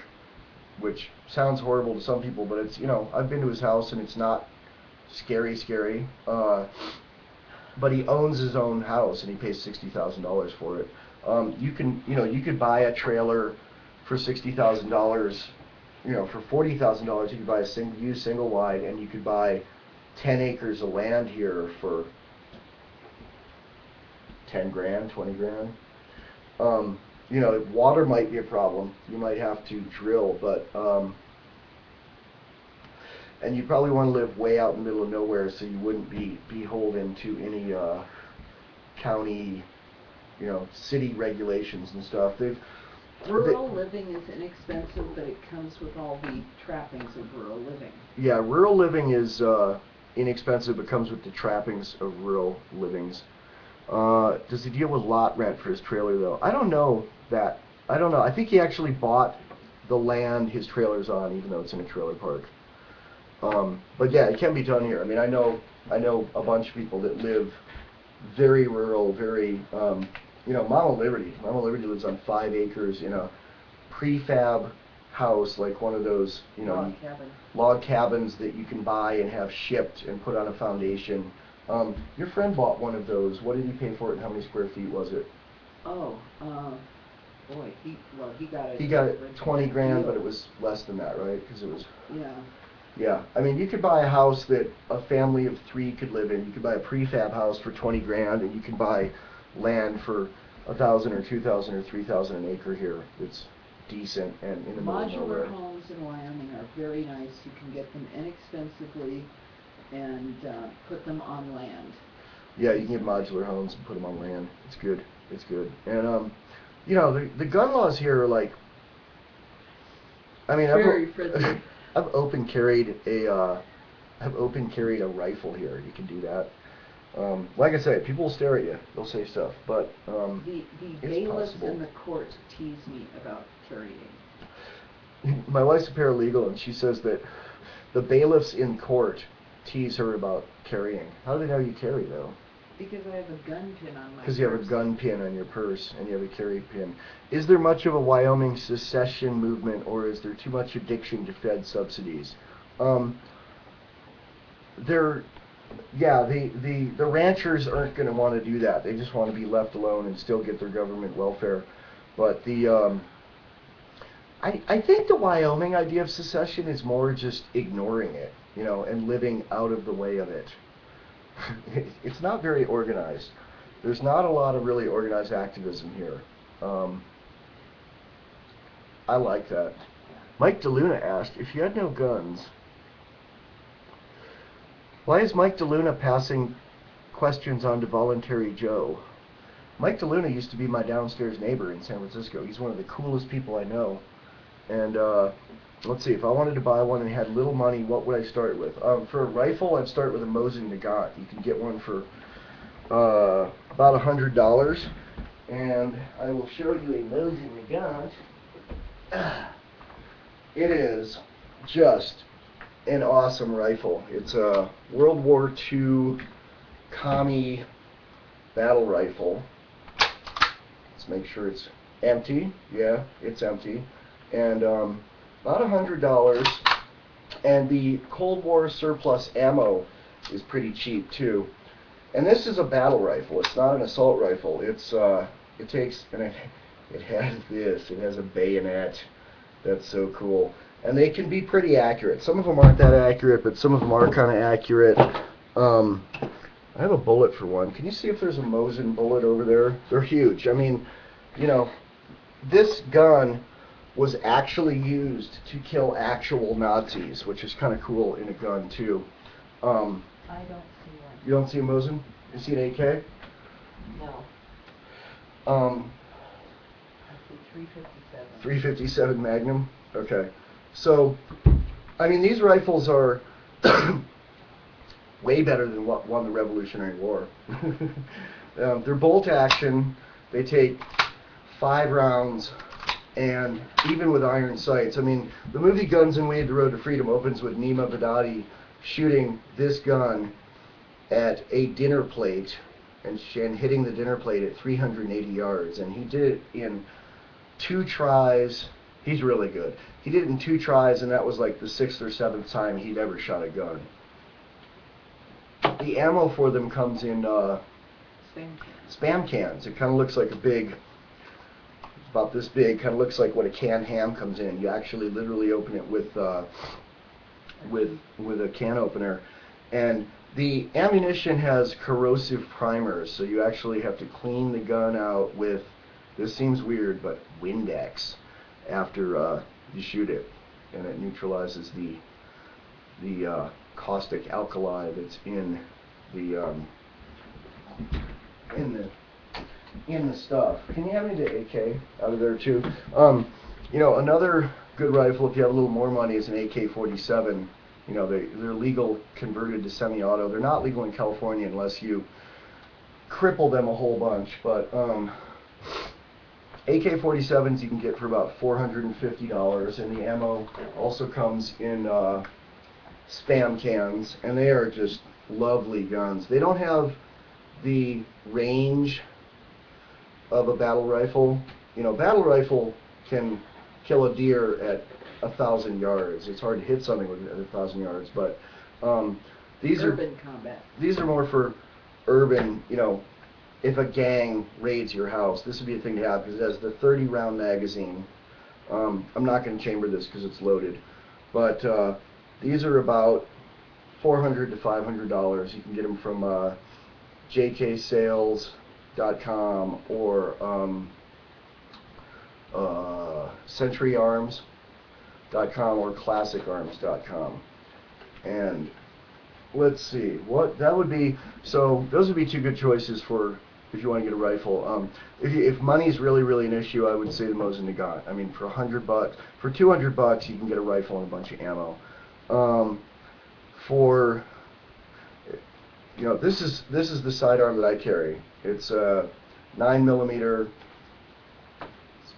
which sounds horrible to some people, but it's, you know, I've been to his house and it's not scary. But he owns his own house and he pays $60,000 for it. You could buy a trailer for $60,000. You know, for $40,000 you could buy a used single wide, and you could buy 10 acres of land here for 10 grand, 20 grand. You know, water might be a problem. You might have to drill, but and you probably want to live way out in the middle of nowhere, so you wouldn't be beholden to any county, you know, city regulations and stuff. Rural living is inexpensive, but it comes with all the trappings of rural living. Yeah, rural living is inexpensive, but comes with the trappings of rural livings. Does he deal with lot rent for his trailer, though? I don't know that. I don't know. I think he actually bought the land his trailer's on, even though it's in a trailer park. But yeah, it can be done here. I mean, I know a bunch of people that live very rural, very, you know, Mama Liberty. Mama Liberty lives on 5 acres in a prefab house, like one of those, you know, log cabins that you can buy and have shipped and put on a foundation. Your friend bought one of those. What did he pay for it, and how many square feet was it? Oh, boy, he got it. He got it 20 grand, but it was less than that, right? Because it was. Yeah. Yeah, I mean, you could buy a house that a family of 3 could live in. You could buy a prefab house for 20 grand, and you can buy land for 1,000 or 2,000 or 3,000 an acre here. It's decent and in the middle of nowhere. Modular homes in Wyoming are very nice. You can get them inexpensively and put them on land. Yeah, you can get modular homes and put them on land. It's good. It's good. And you know, the gun laws here are like. I mean, very friendly. I've open carried a rifle here. You can do that. Like I say, people will stare at you. They'll say stuff, but the bailiffs in the court tease me about carrying. My wife's a paralegal, and she says that the bailiffs in court tease her about carrying. How do they know you carry, though? Because I have a gun pin on my Because you have a purse. gun pin on your purse and you have a carry pin. Is there much of a Wyoming secession movement, or is there too much addiction to Fed subsidies? There, yeah, the ranchers aren't going to want to do that. They just want to be left alone and still get their government welfare. But I think the Wyoming idea of secession is more just ignoring it, and living out of the way of it. It's not very organized. There's not a lot of really organized activism here. I like that. Mike DeLuna asked, if you had no guns, why is Mike DeLuna passing questions on to Voluntary Joe? Mike DeLuna used to be my downstairs neighbor in San Francisco. He's one of the coolest people I know. And let's see, if I wanted to buy one and had little money, what would I start with? For a rifle, I'd start with a Mosin Nagant. You can get one for about $100. And I will show you a Mosin Nagant. It is just an awesome rifle. It's a World War II commie battle rifle. Let's make sure it's empty. Yeah, it's empty. And about $100. And the Cold War surplus ammo is pretty cheap too. And this is a battle rifle. It's not an assault rifle. It has this. It has a bayonet. That's so cool. And they can be pretty accurate. Some of them aren't that accurate, but some of them are kind of accurate. I have a bullet for one. Can you see if there's a Mosin bullet over there? They're huge. I mean, this gun was actually used to kill actual Nazis, which is kind of cool in a gun too. I don't see one. You don't see a Mosin? You see an AK? No. I see 357. 357 Magnum? Okay. So, I mean, these rifles are way better than what won the Revolutionary War. They're bolt action. They take 5 rounds, and even with iron sights. I mean, the movie Guns and Weed: The Road to Freedom opens with Nima Vadadi shooting this gun at a dinner plate and hitting the dinner plate at 380 yards. And he did it in 2 tries. He's really good. He did it in 2 tries, and that was like the 6th or 7th time he'd ever shot a gun. The ammo for them comes in spam cans. It kind of looks like a big, about this big, kind of looks like what a canned ham comes in. You actually literally open it with a can opener. And the ammunition has corrosive primers, so you actually have to clean the gun out with, this seems weird, but Windex after you shoot it, and it neutralizes the caustic alkali that's in the stuff. Can you have me the AK out of there too? Another good rifle, if you have a little more money, is an AK-47. They're legal converted to semi-auto. They're not legal in California unless you cripple them a whole bunch. But AK-47s you can get for about $450, and the ammo also comes in spam cans, and they are just lovely guns. They don't have the range of a battle rifle. Battle rifle can kill a deer at 1,000 yards. It's hard to hit something at 1,000 yards, but these urban combat. These are more for urban. If a gang raids your house, this would be a thing to have because it has the 30-round magazine. I'm not going to chamber this because it's loaded, but these are about $400 to $500. You can get them from jksales.com or centuryarms.com or classicarms.com. And let's see, what that would be. So those would be 2 good choices for if you want to get a rifle. If money's really an issue, I would say the Mosin Nagant. I mean, for $100, for $200, you can get a rifle and a bunch of ammo. This is the sidearm that I carry. It's a 9mm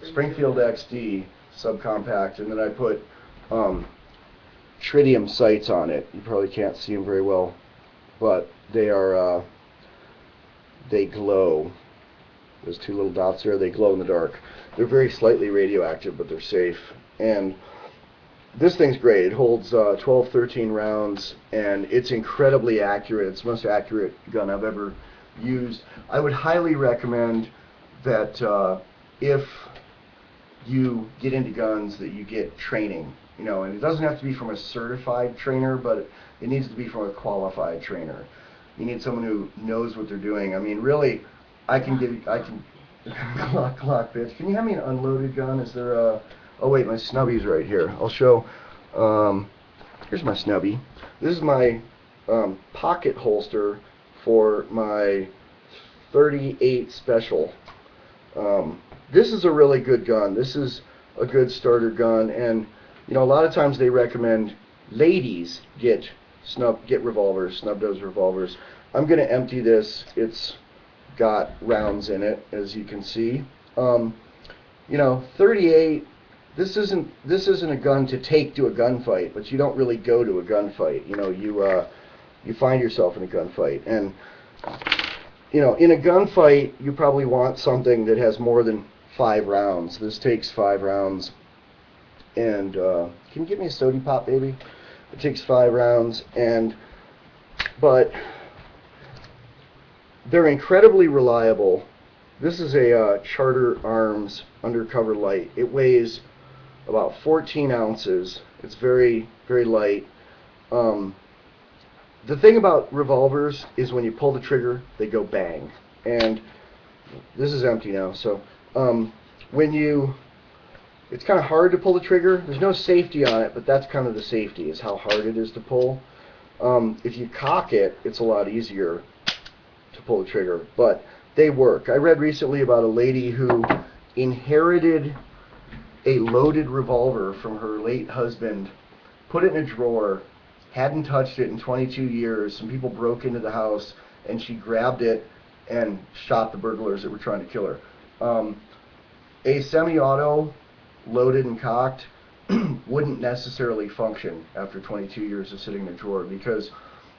Springfield XD subcompact, and then I put tritium sights on it. You probably can't see them very well, but they are they glow. Those two little dots there, they glow in the dark. They're very slightly radioactive, but they're safe. And this thing's great. It holds 12, 13 rounds, and it's incredibly accurate. It's the most accurate gun I've ever used. I would highly recommend that if you get into guns, that you get training. You know, and it doesn't have to be from a certified trainer, but it needs to be from a qualified trainer. You need someone who knows what they're doing. I mean, really, I can clock, bitch. Can you have me an unloaded gun? Is there a... Oh, wait, my snubby's right here. I'll show... here's my snubby. This is my pocket holster for my 38 Special. This is a really good gun. This is a good starter gun, and you know, a lot of times they recommend ladies get revolvers, snub-nose revolvers. I'm going to empty this. It's got rounds in it, as you can see. You know, 38. This isn't a gun to take to a gunfight, but you don't really go to a gunfight. You know, you find yourself in a gunfight, and you know, in a gunfight, you probably want something that has more than 5 rounds. This takes 5 rounds. And can you give me a sody pop, baby? It takes 5 rounds, but they're incredibly reliable. This is a Charter Arms undercover light. It weighs about 14 ounces. It's very, very light. The thing about revolvers is when you pull the trigger, they go bang. And this is empty now, so it's kind of hard to pull the trigger. There's no safety on it, but that's kind of the safety, is how hard it is to pull. If you cock it, it's a lot easier to pull the trigger, but they work. I read recently about a lady who inherited a loaded revolver from her late husband, put it in a drawer, hadn't touched it in 22 years. Some people broke into the house, and she grabbed it and shot the burglars that were trying to kill her. A semi-auto loaded and cocked wouldn't necessarily function after 22 years of sitting in a drawer, because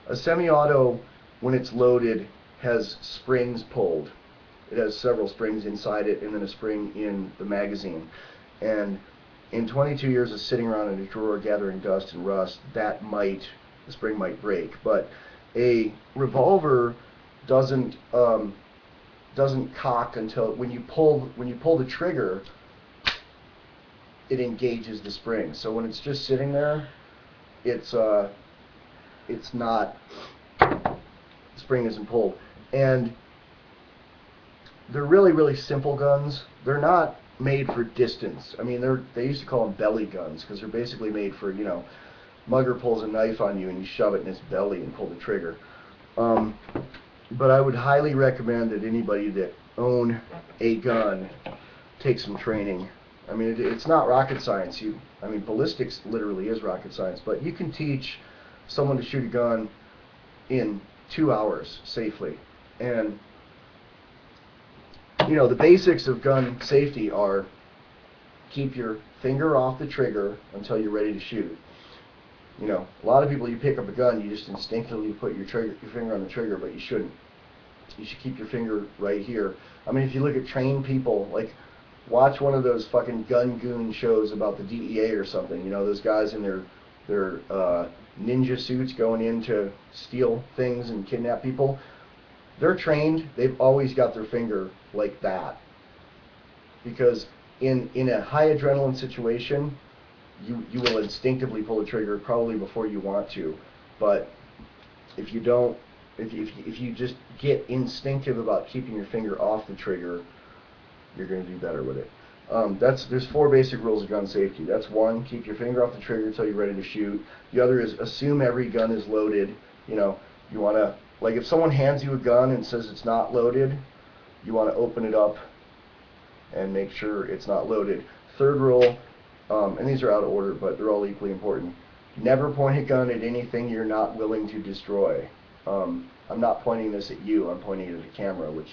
a semi-auto, when it's loaded, has springs pulled. It has several springs inside it and then a spring in the magazine. And in 22 years of sitting around in a drawer gathering dust and rust, the spring might break. But a revolver doesn't cock until when you pull the trigger, it engages the spring. So when it's just sitting there, it's not, the spring isn't pulled. And they're really, really simple guns. They're not made for distance. I mean, they used to call them belly guns, because they're basically made for, you know, mugger pulls a knife on you and you shove it in his belly and pull the trigger. But I would highly recommend that anybody that own a gun take some training. I mean, it's not rocket science. I mean, ballistics literally is rocket science, but you can teach someone to shoot a gun in 2 hours safely. And you know, the basics of gun safety are: keep your finger off the trigger until you're ready to shoot. You know, a lot of people, you pick up a gun, you just instinctively put your finger on the trigger, but you shouldn't. You should keep your finger right here. I mean, if you look at trained people, like, watch one of those fucking gun goon shows about the DEA or something. You know, those guys in their ninja suits going in to steal things and kidnap people. They're trained. They've always got their finger like that, because in a high adrenaline situation, you will instinctively pull the trigger probably before you want to. But if you don't, if you just get instinctive about keeping your finger off the trigger, you're going to do better with it. There's 4 basic rules of gun safety. That's 1, keep your finger off the trigger until you're ready to shoot. The other is assume every gun is loaded. You know, you want to, like, if someone hands you a gun and says it's not loaded, you want to open it up and make sure it's not loaded. Third rule, and these are out of order, but they're all equally important: never point a gun at anything you're not willing to destroy. I'm not pointing this at you, I'm pointing it at a camera, which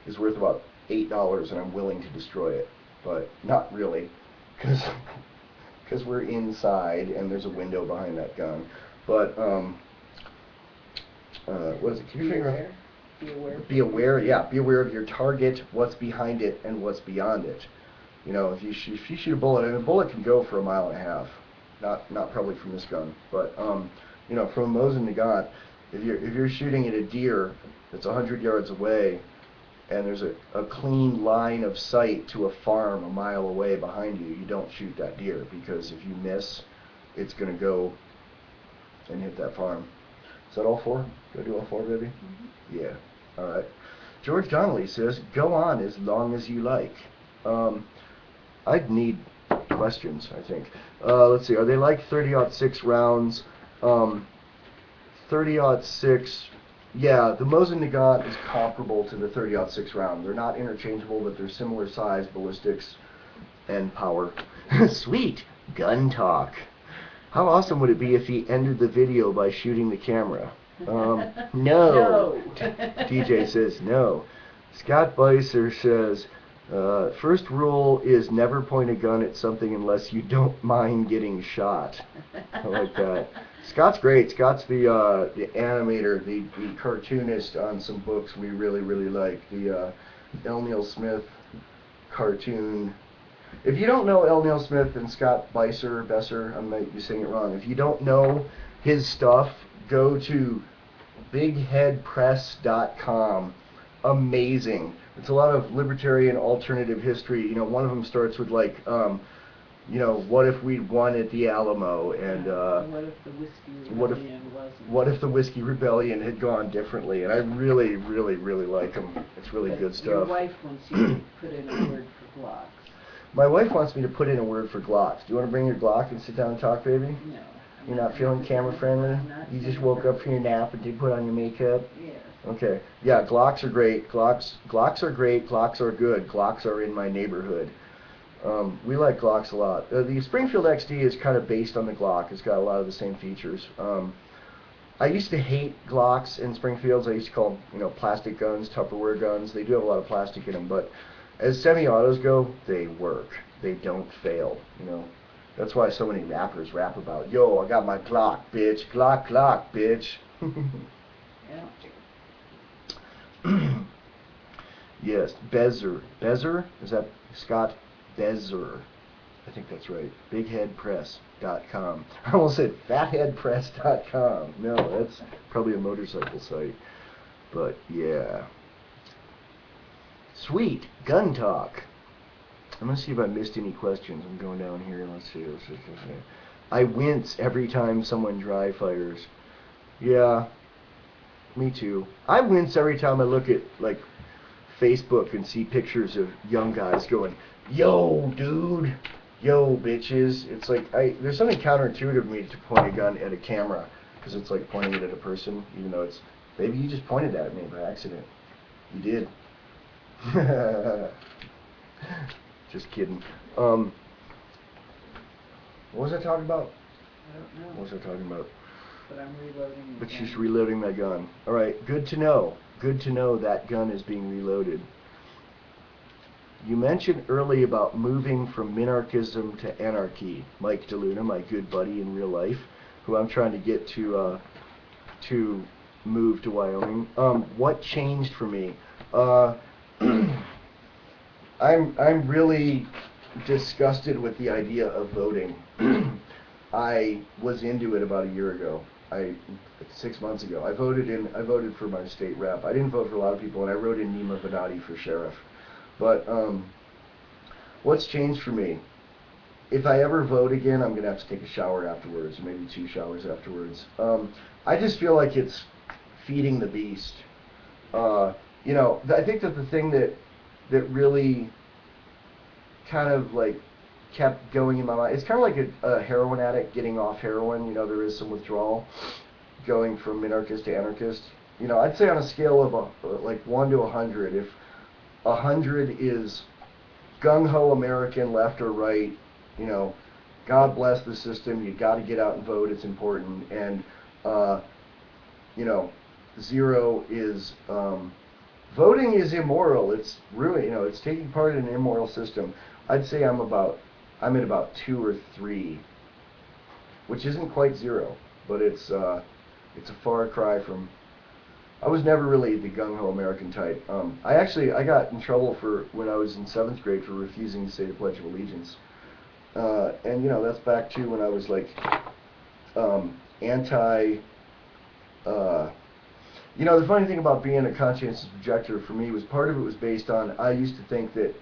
is worth about $8, and I'm willing to destroy it. But not really, because we're inside and there's a window behind that gun. But what is it? Keep your finger on. Be aware. Be aware, yeah, be aware of your target, what's behind it, and what's beyond it. You know, if you shoot a bullet, and a bullet can go for 1.5 miles, not probably from this gun, but you know, from Mosin Nagant, if you're shooting at a deer that's 100 yards away, and there's a clean line of sight to a farm 1 mile away behind you, you don't shoot that deer, because if you miss, it's gonna go and hit that farm. Is that all 4? Do I do all 4, baby? Mm-hmm. Yeah. All right. George Donnelly says, "Go on as long as you like." I'd need questions, I think. Let's see. Are they like 30-06 rounds? 30-06. Yeah, the Mosin Nagant is comparable to the 30-06 round. They're not interchangeable, but they're similar size, ballistics, and power. Sweet gun talk. How awesome would it be if he ended the video by shooting the camera? No. No. DJ says no. Scott Beiser says, first rule is never point a gun at something unless you don't mind getting shot. I like that. Scott's great. Scott's the animator, the cartoonist on some books we really, really like. The L. Neil Smith cartoon. If you don't know L. Neil Smith and Scott Besser, I might be saying it wrong. If you don't know his stuff, go to bigheadpress.com. Amazing. It's a lot of libertarian alternative history. You know, one of them starts with like, you know, what if we'd won at the Alamo, and what if the Whiskey Rebellion wasn't? What if the Whiskey Rebellion had gone differently? And I really, really, really like them. It's really good stuff. Your wife wants you to put in a word for Glocks. My wife wants me to put in a word for Glocks. Do you want to bring your Glock and sit down and talk, baby? No. You're not feeling camera friendly? You just woke up from your nap and did put on your makeup? Yes. Okay. Yeah, Glocks are great. Glocks are great. Glocks are good. Glocks are in my neighborhood. We like Glocks a lot. The Springfield XD is kind of based on the Glock. It's got a lot of the same features. I used to hate Glocks in Springfields. I used to call them, you know, plastic guns, Tupperware guns. They do have a lot of plastic in them, but as semi-autos go, they work. They don't fail, you know. That's why so many rappers rap about, yo, I got my Glock, bitch. Glock, bitch. Yeah. Yes, Bezer. Bezer? Is that Scott Bezer? I think that's right. Bigheadpress.com. I almost said fatheadpress.com. No, that's probably a motorcycle site. But yeah. Sweet. Gun talk. I'm going to see if I missed any questions. I'm going down here. Let's see. I wince every time someone dry fires. Yeah. Me too. I wince every time I look at, like, Facebook and see pictures of young guys going, yo, dude, yo, bitches. It's like, there's something counterintuitive to me to point a gun at a camera, because it's like pointing it at a person, even though it's, maybe you just pointed at me by accident. You did. Just kidding. What was I talking about? I don't know. What was I talking about? But I'm reloading. But she's reloading my gun. All right, good to know. Good to know that gun is being reloaded. You mentioned early about moving from minarchism to anarchy. Mike DeLuna, my good buddy in real life, who I'm trying to get to move to Wyoming. What changed for me? I'm really disgusted with the idea of voting. I was into it about a year ago. 6 months ago. I voted for my state rep. I didn't vote for a lot of people, and I wrote in Nima Vadati for sheriff. But what's changed for me? If I ever vote again, I'm gonna have to take a shower afterwards, maybe 2 showers afterwards. I just feel like it's feeding the beast. You know, I think that the thing that really kind of like kept going in my mind, it's kind of like a heroin addict getting off heroin. You know, there is some withdrawal going from minarchist to anarchist. You know, I'd say on a scale of like 1 to 100, if 100 is gung-ho American, left or right, you know, God bless the system, you got to get out and vote, it's important, and you know, 0 is voting is immoral. It's really, you know, it's taking part in an immoral system. I'd say I'm at about 2 or 3, which isn't quite 0, but it's a far cry from I was never really the gung-ho American type. I got in trouble for when I was in 7th grade for refusing to say the Pledge of Allegiance. And that's back to when I was like anti. The funny thing about being a conscientious objector for me was part of it was based on I used to think that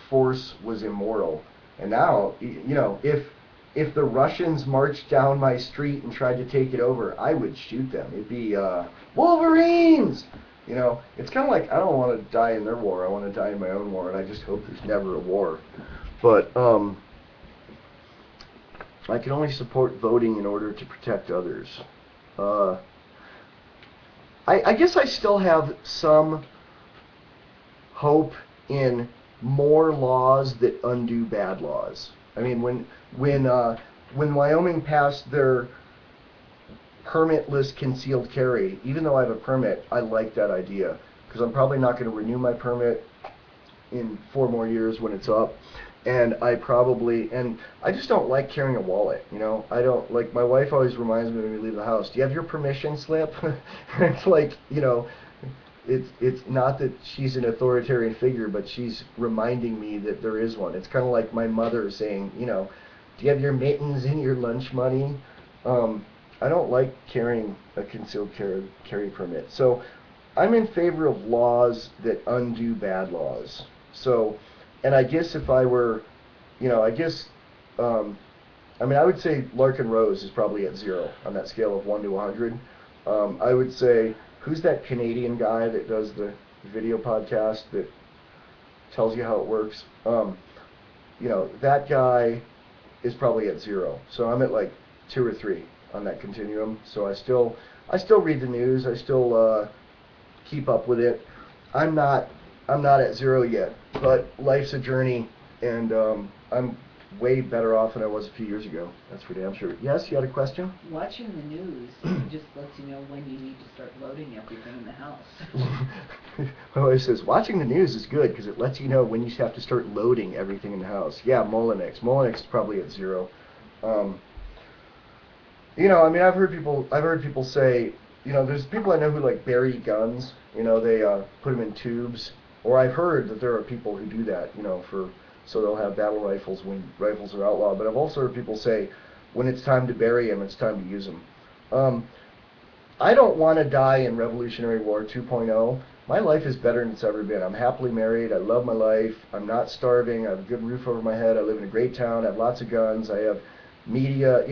force was immoral, and now if the Russians marched down my street and tried to take it over, I would shoot them. It'd be Wolverines. It's kind of like I don't want to die in their war. I want to die in my own war, and I just hope there's never a war. But I can only support voting in order to protect others. I guess I still have some hope in more laws that undo bad laws. I mean, when Wyoming passed their permitless concealed carry, even though I have a permit, I like that idea because I'm probably not going to renew my permit in 4 more years when it's up. And I just don't like carrying a wallet, I don't, like, my wife always reminds me when we leave the house, do you have your permission slip? It's like, it's not that she's an authoritarian figure, but she's reminding me that there is one. It's kind of like my mother saying, do you have your mittens and your lunch money? I don't like carrying a concealed carry permit. So I'm in favor of laws that undo bad laws. So, and I guess if I were, I would say Larkin Rose is probably at 0 on that scale of 1 to 100. I would say, who's that Canadian guy that does the video podcast that tells you how it works? That guy is probably at 0. So I'm at like 2 or 3 on that continuum. So I still read the news. I still keep up with it. I'm not at 0 yet, but life's a journey, and I'm way better off than I was a few years ago. That's for damn sure. Yes, you had a question? Watching the news just lets you know when you need to start loading everything in the house. My wife says, watching the news is good because it lets you know when you have to start loading everything in the house. Yeah, Molinix. Molinix is probably at 0. I've heard people say, there's people I know who like bury guns. They put them in tubes. Or I've heard that there are people who do that, so they'll have battle rifles when rifles are outlawed. But I've also heard people say, when it's time to bury them, it's time to use them. I don't want to die in Revolutionary War 2.0. My life is better than it's ever been. I'm happily married. I love my life. I'm not starving. I have a good roof over my head. I live in a great town. I have lots of guns. I have media.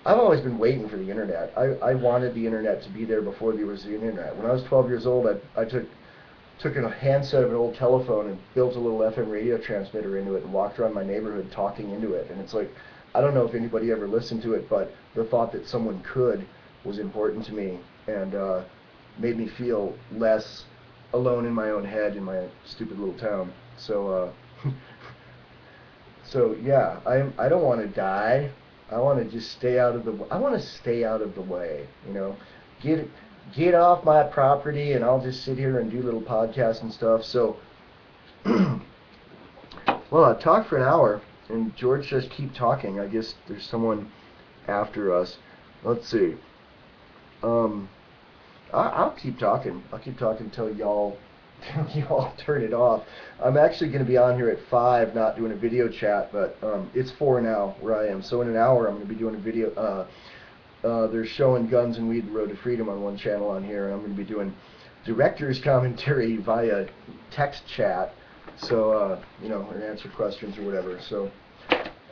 I've always been waiting for the internet. I wanted the internet to be there before there was the internet. When I was 12 years old, I took a handset of an old telephone and built a little FM radio transmitter into it and walked around my neighborhood talking into it. And it's like, I don't know if anybody ever listened to it, but the thought that someone could was important to me and made me feel less alone in my own head in my stupid little town. So, yeah, I don't want to die. I want to just stay out of the way, Get off my property, and I'll just sit here and do little podcasts and stuff. So, well, I talked for an hour, and George says keep talking. I guess there's someone after us. Let's see. I'll keep talking. I'll keep talking until y'all turn it off. I'm actually going to be on here at 5, not doing a video chat, but it's 4 now where I am. So in an hour, I'm going to be doing a video. They're showing Guns and Weed, The Road to Freedom on one channel on here, and I'm going to be doing director's commentary via text chat, so, or answer questions or whatever. So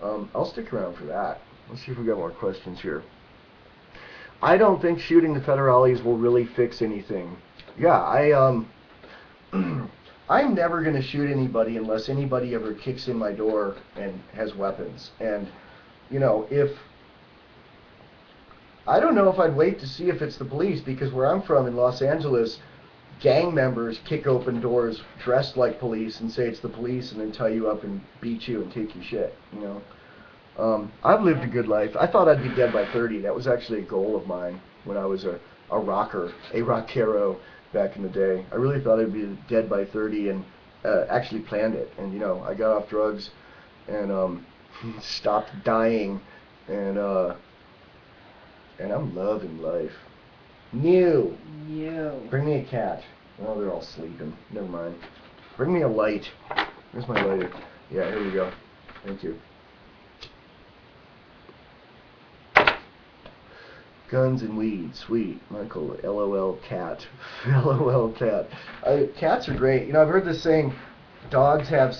I'll stick around for that. Let's see if we got more questions here. I don't think shooting the federales will really fix anything. Yeah, I'm never going to shoot anybody unless anybody ever kicks in my door and has weapons. And, I don't know if I'd wait to see if it's the police, because where I'm from in Los Angeles, gang members kick open doors dressed like police and say it's the police and then tie you up and beat you and take your shit, I've lived a good life. I thought I'd be dead by 30. That was actually a goal of mine when I was a rockero back in the day. I really thought I'd be dead by 30 and actually planned it. And, I got off drugs and stopped dying and I'm loving life. Mew. Mew. Bring me a cat. Oh, they're all sleeping. Never mind. Bring me a light. Where's my lighter? Yeah, here we go. Thank you. Guns and weed, sweet. Michael, LOL cat. LOL cat. Cats are great. You know, I've heard this saying, dogs have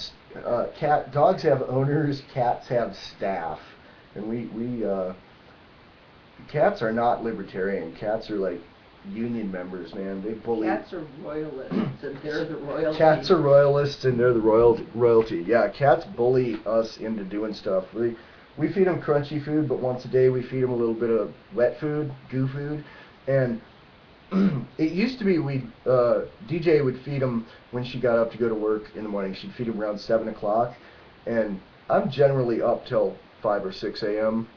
dogs have owners, cats have staff. And cats are not libertarian. Cats are like union members, man. They bully. Cats are royalists, and they're the royalty. Cats are royalists, and they're the royalty. Yeah, cats bully us into doing stuff. We feed them crunchy food, but once a day we feed them a little bit of wet food, goo food, and it used to be DJ would feed them when she got up to go to work in the morning. She'd feed them around 7 o'clock, and I'm generally up till 5 or 6 a.m.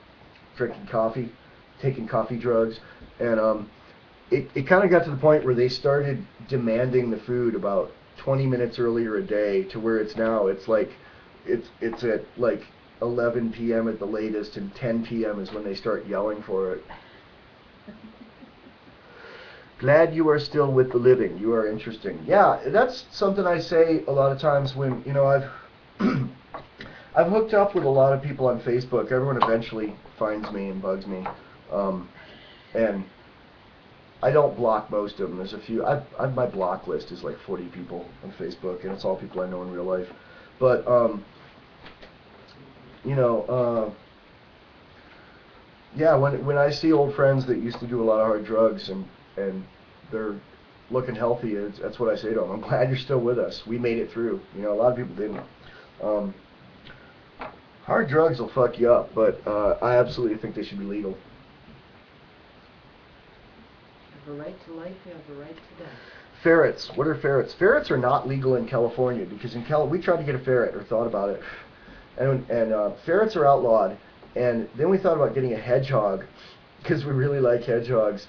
drinking coffee, taking coffee drugs, and it kind of got to the point where they started demanding the food about 20 minutes earlier a day, to where it's at like 11 p.m. at the latest, and 10 p.m. is when they start yelling for it. Glad you are still with the living. You are interesting. Yeah, that's something I say a lot of times when, you know, I've hooked up with a lot of people on Facebook. Everyone eventually finds me and bugs me. And I don't block most of them. There's a few. My block list is like 40 people on Facebook, and it's all people I know in real life. But, you know, yeah, when I see old friends that used to do a lot of hard drugs and they're looking healthy, that's what I say to them. I'm glad you're still with us. We made it through. You know, a lot of people didn't. Hard drugs will fuck you up, but I absolutely think they should be legal. You have a right to life, you have a right to death. Ferrets. What are ferrets? Ferrets are not legal in California, because we tried to get a ferret, or thought about it, and ferrets are outlawed. And then we thought about getting a hedgehog, because we really like hedgehogs.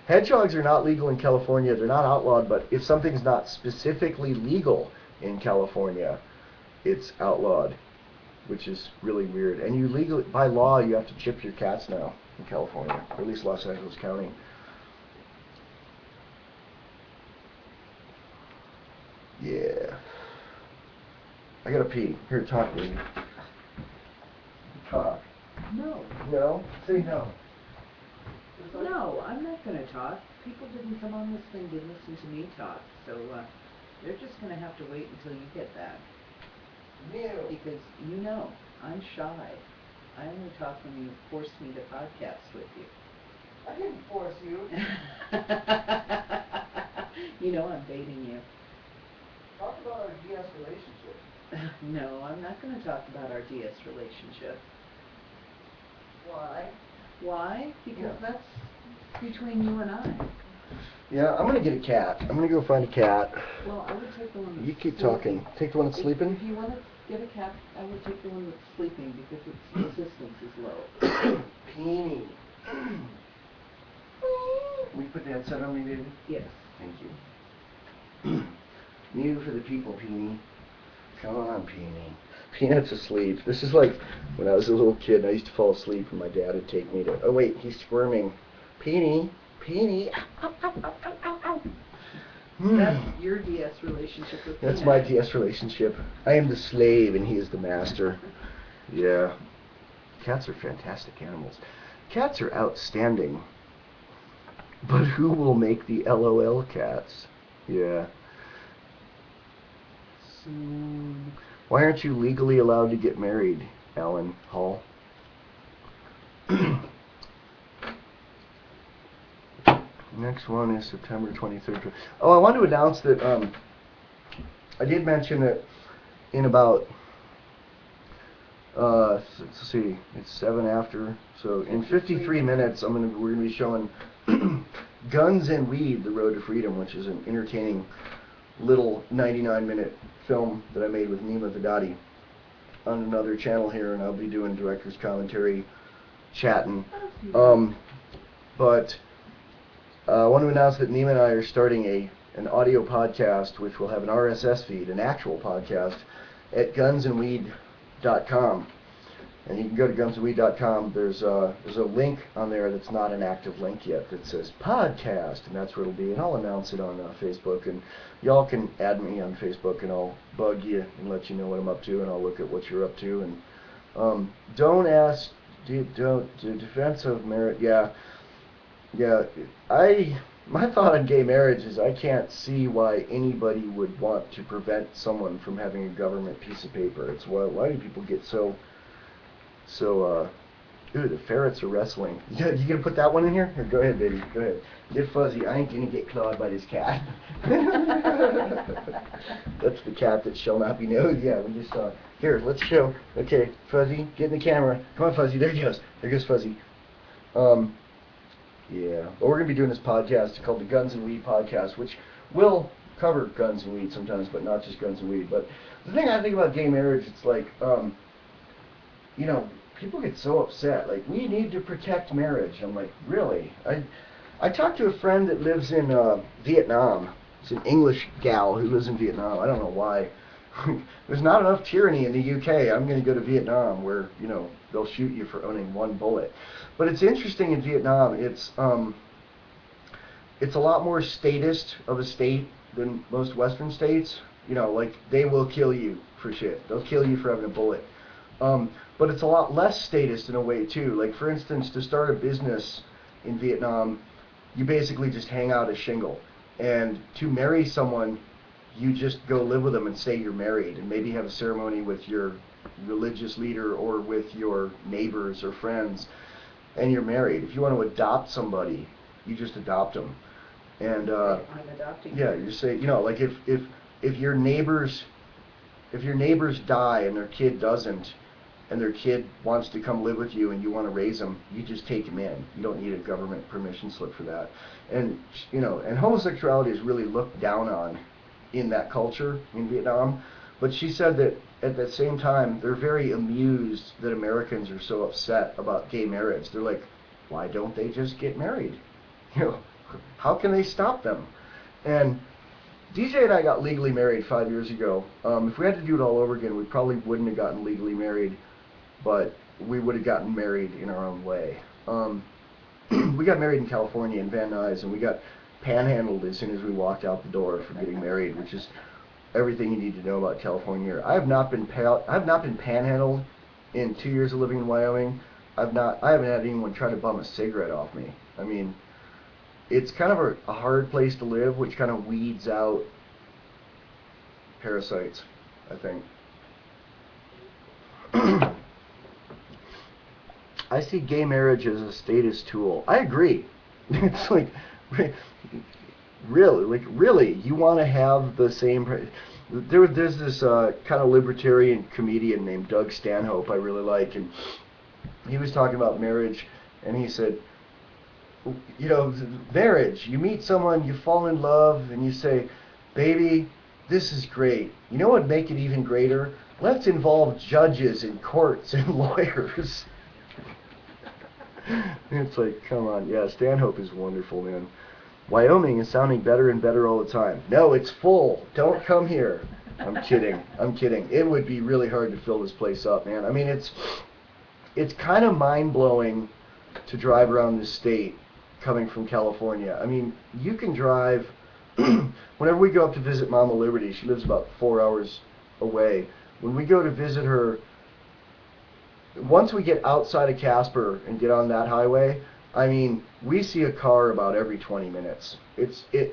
Hedgehogs are not legal in California. They're not outlawed, but if something's not specifically legal in California, it's outlawed, which is really weird. And you legally, by law, you have to chip your cats now in California, or at least Los Angeles County. Yeah. I gotta pee. Here, talk, baby. Talk. No. No? Say no. No, I'm not going to talk. People didn't come on this thing to listen to me talk, so they're just going to have to wait until you get back. Because, you know, I'm shy. I only talk when you force me to podcast with you. I didn't force you. You know I'm baiting you. Talk about our DS relationship. No, I'm not going to talk about our DS relationship. Why? Why? Because that's between you and I. Yeah, I'm gonna get a cat. I'm gonna go find a cat. Well, I would take the one that's You keep sleeping. talking. Take the one that's sleeping? If you want to get a cat, I would take the one that's sleeping because its resistance is low. Peony. Will you put that set on me, baby? Yes. Thank you. Mew for the people, Peony. Come on, Peony. Peanut's asleep. This is like when I was a little kid and I used to fall asleep and my dad would take me to... Oh, wait, he's squirming. Peony. Peony. Ow, ow, ow, ow, ow, ow. That's your DS relationship with That's Peanut. my DS relationship. I am the slave and he is the master. Yeah. Cats are fantastic animals. Cats are outstanding. But who will make the LOL cats? Yeah. Soon. Why aren't you legally allowed to get married, Alan Hall? Next one is September 23rd. Oh, I want to announce that I did mention that in about, let's see, it's 7 after, so in 53 minutes we're going to be showing Guns and Weed, The Road to Freedom, which is an entertaining little 99-minute film that I made with Nima Vidadi on another channel here, and I'll be doing director's commentary, chatting. But I want to announce that Nima and I are starting an audio podcast, which will have an RSS feed, an actual podcast, at gunsandweed.com. And you can go to gunsandweed.com. There's a link on there that's not an active link yet that says podcast, and that's where it'll be. And I'll announce it on Facebook, and y'all can add me on Facebook, and I'll bug you and let you know what I'm up to, and I'll look at what you're up to. And don't ask, defense of marriage. Yeah. My thought on gay marriage is I can't see why anybody would want to prevent someone from having a government piece of paper. It's why do people get so ooh, the ferrets are wrestling. You gonna put that one in here? Here, go ahead, baby. Go ahead. Get fuzzy. I ain't gonna get clawed by this cat. That's the cat that shall not be known. Yeah, we just saw. Here, let's show. Okay, Fuzzy, get in the camera. Come on, Fuzzy. There he goes. There goes Fuzzy. Yeah. Well, we're gonna be doing this podcast called the Guns and Weed Podcast, which will cover guns and weed sometimes, but not just guns and weed. But the thing I think about gay marriage, it's like, you know, people get so upset. Like, we need to protect marriage. I'm like, really? I talked to a friend that lives in Vietnam. It's an English gal who lives in Vietnam. I don't know why. There's not enough tyranny in the UK. I'm going to go to Vietnam where, you know, they'll shoot you for owning one bullet. But it's interesting in Vietnam. It's a lot more statist of a state than most Western states. You know, like, they will kill you for shit. They'll kill you for having a bullet. But it's a lot less statist in a way too. Like, for instance, to start a business in Vietnam, you basically just hang out a shingle. And to marry someone, you just go live with them and say you're married, and maybe have a ceremony with your religious leader or with your neighbors or friends, and you're married. If you want to adopt somebody, you just adopt them. And I'm adopting. yeah, you say, you know, like if your neighbors die and their kid doesn't, and their kid wants to come live with you and you want to raise them, you just take them in. You don't need a government permission slip for that. And, you know, and homosexuality is really looked down on in that culture in Vietnam. But she said that at the same time, they're very amused that Americans are so upset about gay marriage. They're like, why don't they just get married? You know, how can they stop them? And DJ and I got legally married 5 years ago. If we had to do it all over again, we probably wouldn't have gotten legally married, but we would have gotten married in our own way. We got married in California in Van Nuys, and we got panhandled as soon as we walked out the door for getting married, which is everything you need to know about California. I have not been panhandled in 2 years of living in Wyoming. I haven't had anyone try to bum a cigarette off me. I mean, it's kind of a hard place to live, which kind of weeds out parasites, I think. I see gay marriage as a status tool. I agree. It's like, really, you want to have the same... There's this kind of libertarian comedian named Doug Stanhope I really like, and he was talking about marriage, and he said, you know, marriage, you meet someone, you fall in love, and you say, baby, this is great. You know what would make it even greater? Let's involve judges and courts and lawyers. It's like, come on. Yeah, Stanhope is wonderful, man. Wyoming is sounding better and better all the time. No, it's full. Don't come here. I'm kidding. It would be really hard to fill this place up, man. I mean, it's kind of mind-blowing to drive around this state coming from California. I mean, you can drive... Whenever we go up to visit Mama Liberty, she lives about 4 hours away. When we go to visit her, once we get outside of Casper and get on that highway, I mean, we see a car about every 20 minutes.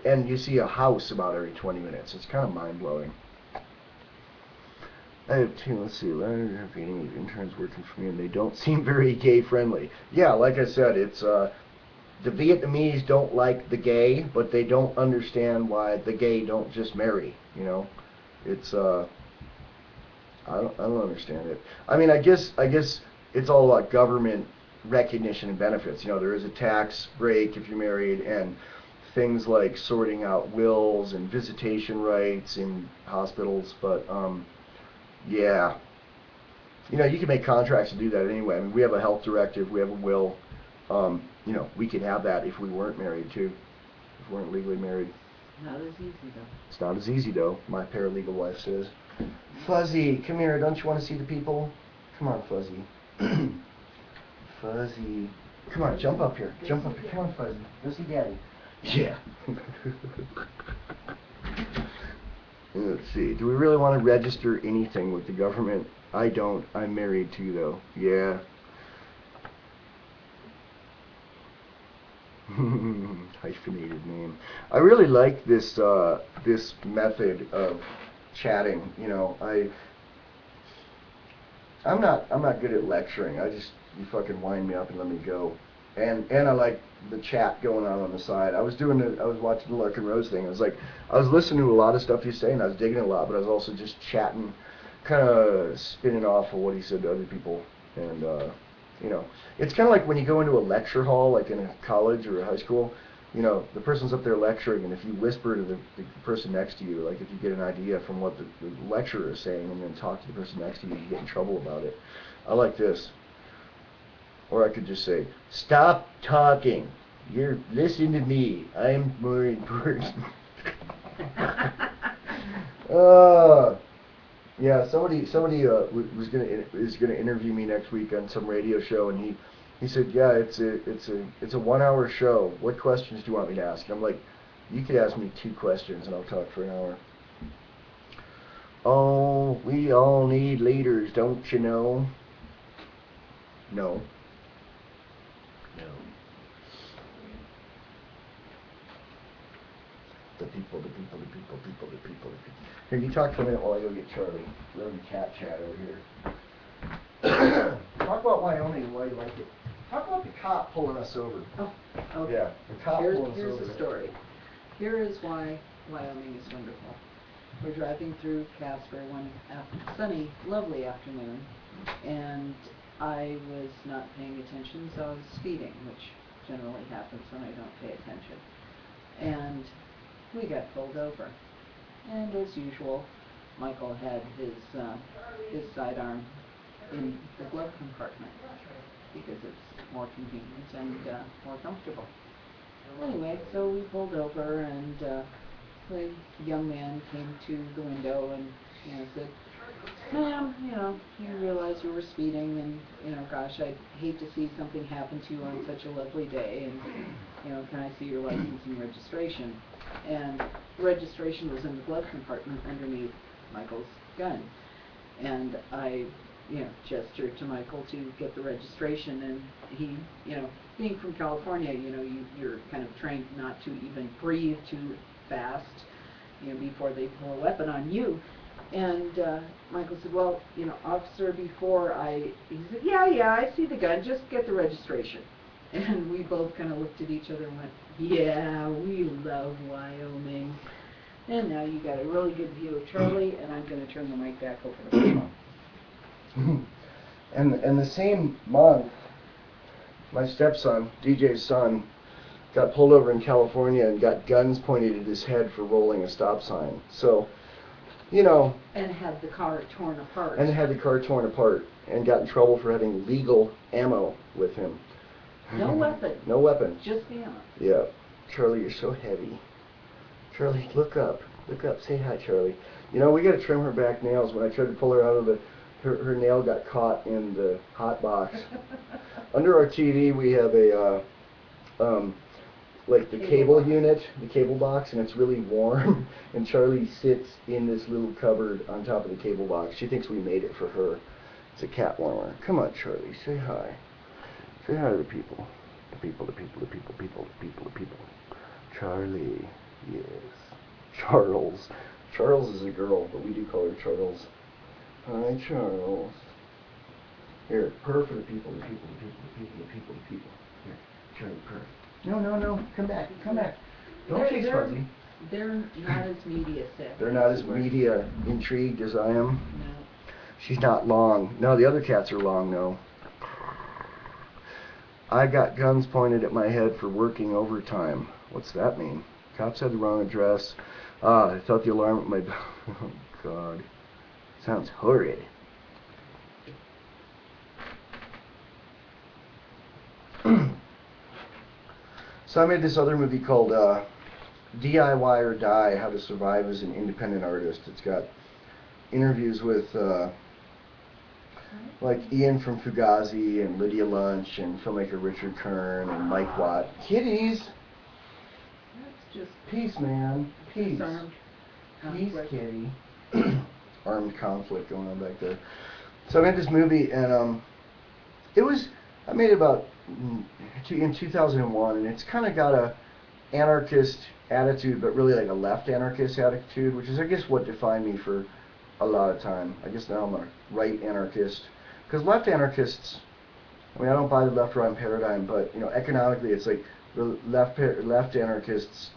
And you see a house about every 20 minutes. It's kind of mind-blowing. I have two, let's see, interns working for me, and they don't seem very gay-friendly. Yeah, like I said, it's... the Vietnamese don't like the gay, but they don't understand why the gay don't just marry, you know? It's, I don't understand it. I mean, I guess it's all about government recognition and benefits. You know, there is a tax break if you're married, and things like sorting out wills and visitation rights in hospitals, but, yeah. You know, you can make contracts to do that anyway. I mean, we have a health directive, we have a will. You know, we could have that if we weren't married too, if we weren't legally married. Not as easy though. It's not as easy though, my paralegal wife says. Fuzzy, come here, don't you want to see the people? Come on, Fuzzy. Fuzzy. Come on, jump up here. Jump up here. Come on, Fuzzy. Go see Daddy. Yeah. Let's see. Do we really want to register anything with the government? I don't. I'm married too, though. Yeah. Hyphenated name. I really like this this method of chatting. You know, I'm not good at lecturing. You fucking wind me up and let me go. And I like the chat going on the side. I was watching the Larkin Rose thing. I was listening to a lot of stuff he's saying. I was digging a lot, but I was also just chatting, kind of spinning off of what he said to other people. And you know, it's kind of like when you go into a lecture hall, like in a college or a high school. You know, the person's up there lecturing, and if you whisper to the person next to you, like if you get an idea from what the lecturer is saying, and then talk to the person next to you, you get in trouble about it. I like this. Or I could just say, stop talking. Listen to me. I'm more important. Yeah, somebody is gonna interview me next week on some radio show, and he said, yeah, it's a 1 hour show. What questions do you want me to ask? I'm like, you could ask me 2 questions and I'll talk for an hour. Oh, we all need leaders, don't you know? No. No. The people. Here, you talk for a minute while I go get Charlie. We're having chat over here. Talk about Wyoming and why you like it. Talk about the cop pulling us over. Oh, okay. Yeah, the cop pulling us over. Here's the story. Here is why Wyoming is wonderful. We're driving through Casper one sunny, lovely afternoon, and I was not paying attention, so I was speeding, which generally happens when I don't pay attention. And we got pulled over. And as usual, Michael had his sidearm in the glove compartment because it's more convenient and more comfortable. Anyway, so we pulled over, and the young man came to the window and said, ma'am, you realize you were speeding, and gosh, I'd hate to see something happen to you on such a lovely day, and can I see your license and registration? And registration was in the glove compartment underneath Michael's gun, and I gestured to Michael to get the registration, and he, being from California, you're kind of trained not to even breathe too fast, before they pull a weapon on you. And Michael said, well, officer, he said, yeah, I see the gun, just get the registration. And we both kind of looked at each other and went, yeah, we love Wyoming. And now you got a really good view of Charlie, and I'm going to turn the mic back over to Michael. And the same month, my stepson, DJ's son, got pulled over in California and got guns pointed at his head for rolling a stop sign. So, And had the car torn apart. And got in trouble for having legal ammo with him. No weapon. No weapon. Just the ammo. Yeah. Charlie, you're so heavy. Charlie, look up. Look up. Say hi, Charlie. We got to trim her back nails. When I tried to pull her out of her nail got caught in the hot box. Under our TV, we have a like the cable unit, the cable box, and it's really warm. And Charlie sits in this little cupboard on top of the cable box. She thinks we made it for her. It's a cat warmer. Come on, Charlie, say hi. Say hi to the people. The people. Charlie, yes. Charles. Charles is a girl, but we do call her Charles. Hi, Charles. Here, purr for the people. Here, Charlie, purr. No. Come back. Don't chase Fuzzy. They're not as media sick. They're not as media intrigued as I am. No. She's not long. No, the other cats are long, though. I got guns pointed at my head for working overtime. What's that mean? Cops had the wrong address. I thought the alarm at my... Oh, God. Sounds horrid. So I made this other movie called DIY or Die, How to Survive as an Independent Artist. It's got interviews with like Ian from Fugazi and Lydia Lunch and filmmaker Richard Kern and Mike Watt. Kitties! That's just Peace, man. Peace. Peace, kitty. Armed conflict going on back there. So I made this movie, and I made it about in 2001, and it's kind of got a anarchist attitude, but really like a left anarchist attitude, which is, I guess, what defined me for a lot of time. I guess now I'm a right anarchist, because left anarchists, I mean, I don't buy the left-right paradigm, but, you know, economically, it's like the left anarchists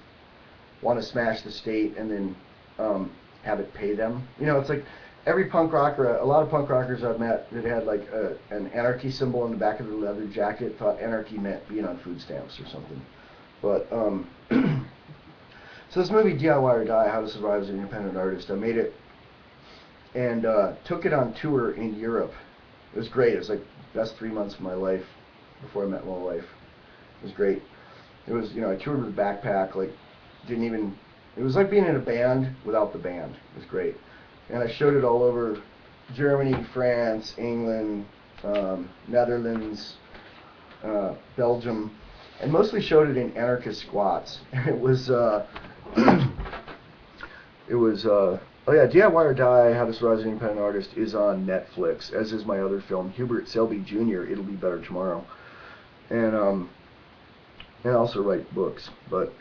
want to smash the state and then have it pay them. You know, it's like every punk rocker, a lot of punk rockers I've met that had like an anarchy symbol on the back of their leather jacket thought anarchy meant being on food stamps or something. But so this movie, DIY or Die: How to Survive as an Independent Artist, I made it and took it on tour in Europe. It was great. It was like the best 3 months of my life before I met my wife. It was great. It was, you know, I toured with a backpack, like didn't even. It was like being in a band without the band. It was great. And I showed it all over Germany, France, England, Netherlands, Belgium, and mostly showed it in anarchist squats. It was, oh yeah, DIY or Die: How to Survive as an Independent Artist is on Netflix, as is my other film, Hubert Selby Jr., It'll Be Better Tomorrow. And I also write books, but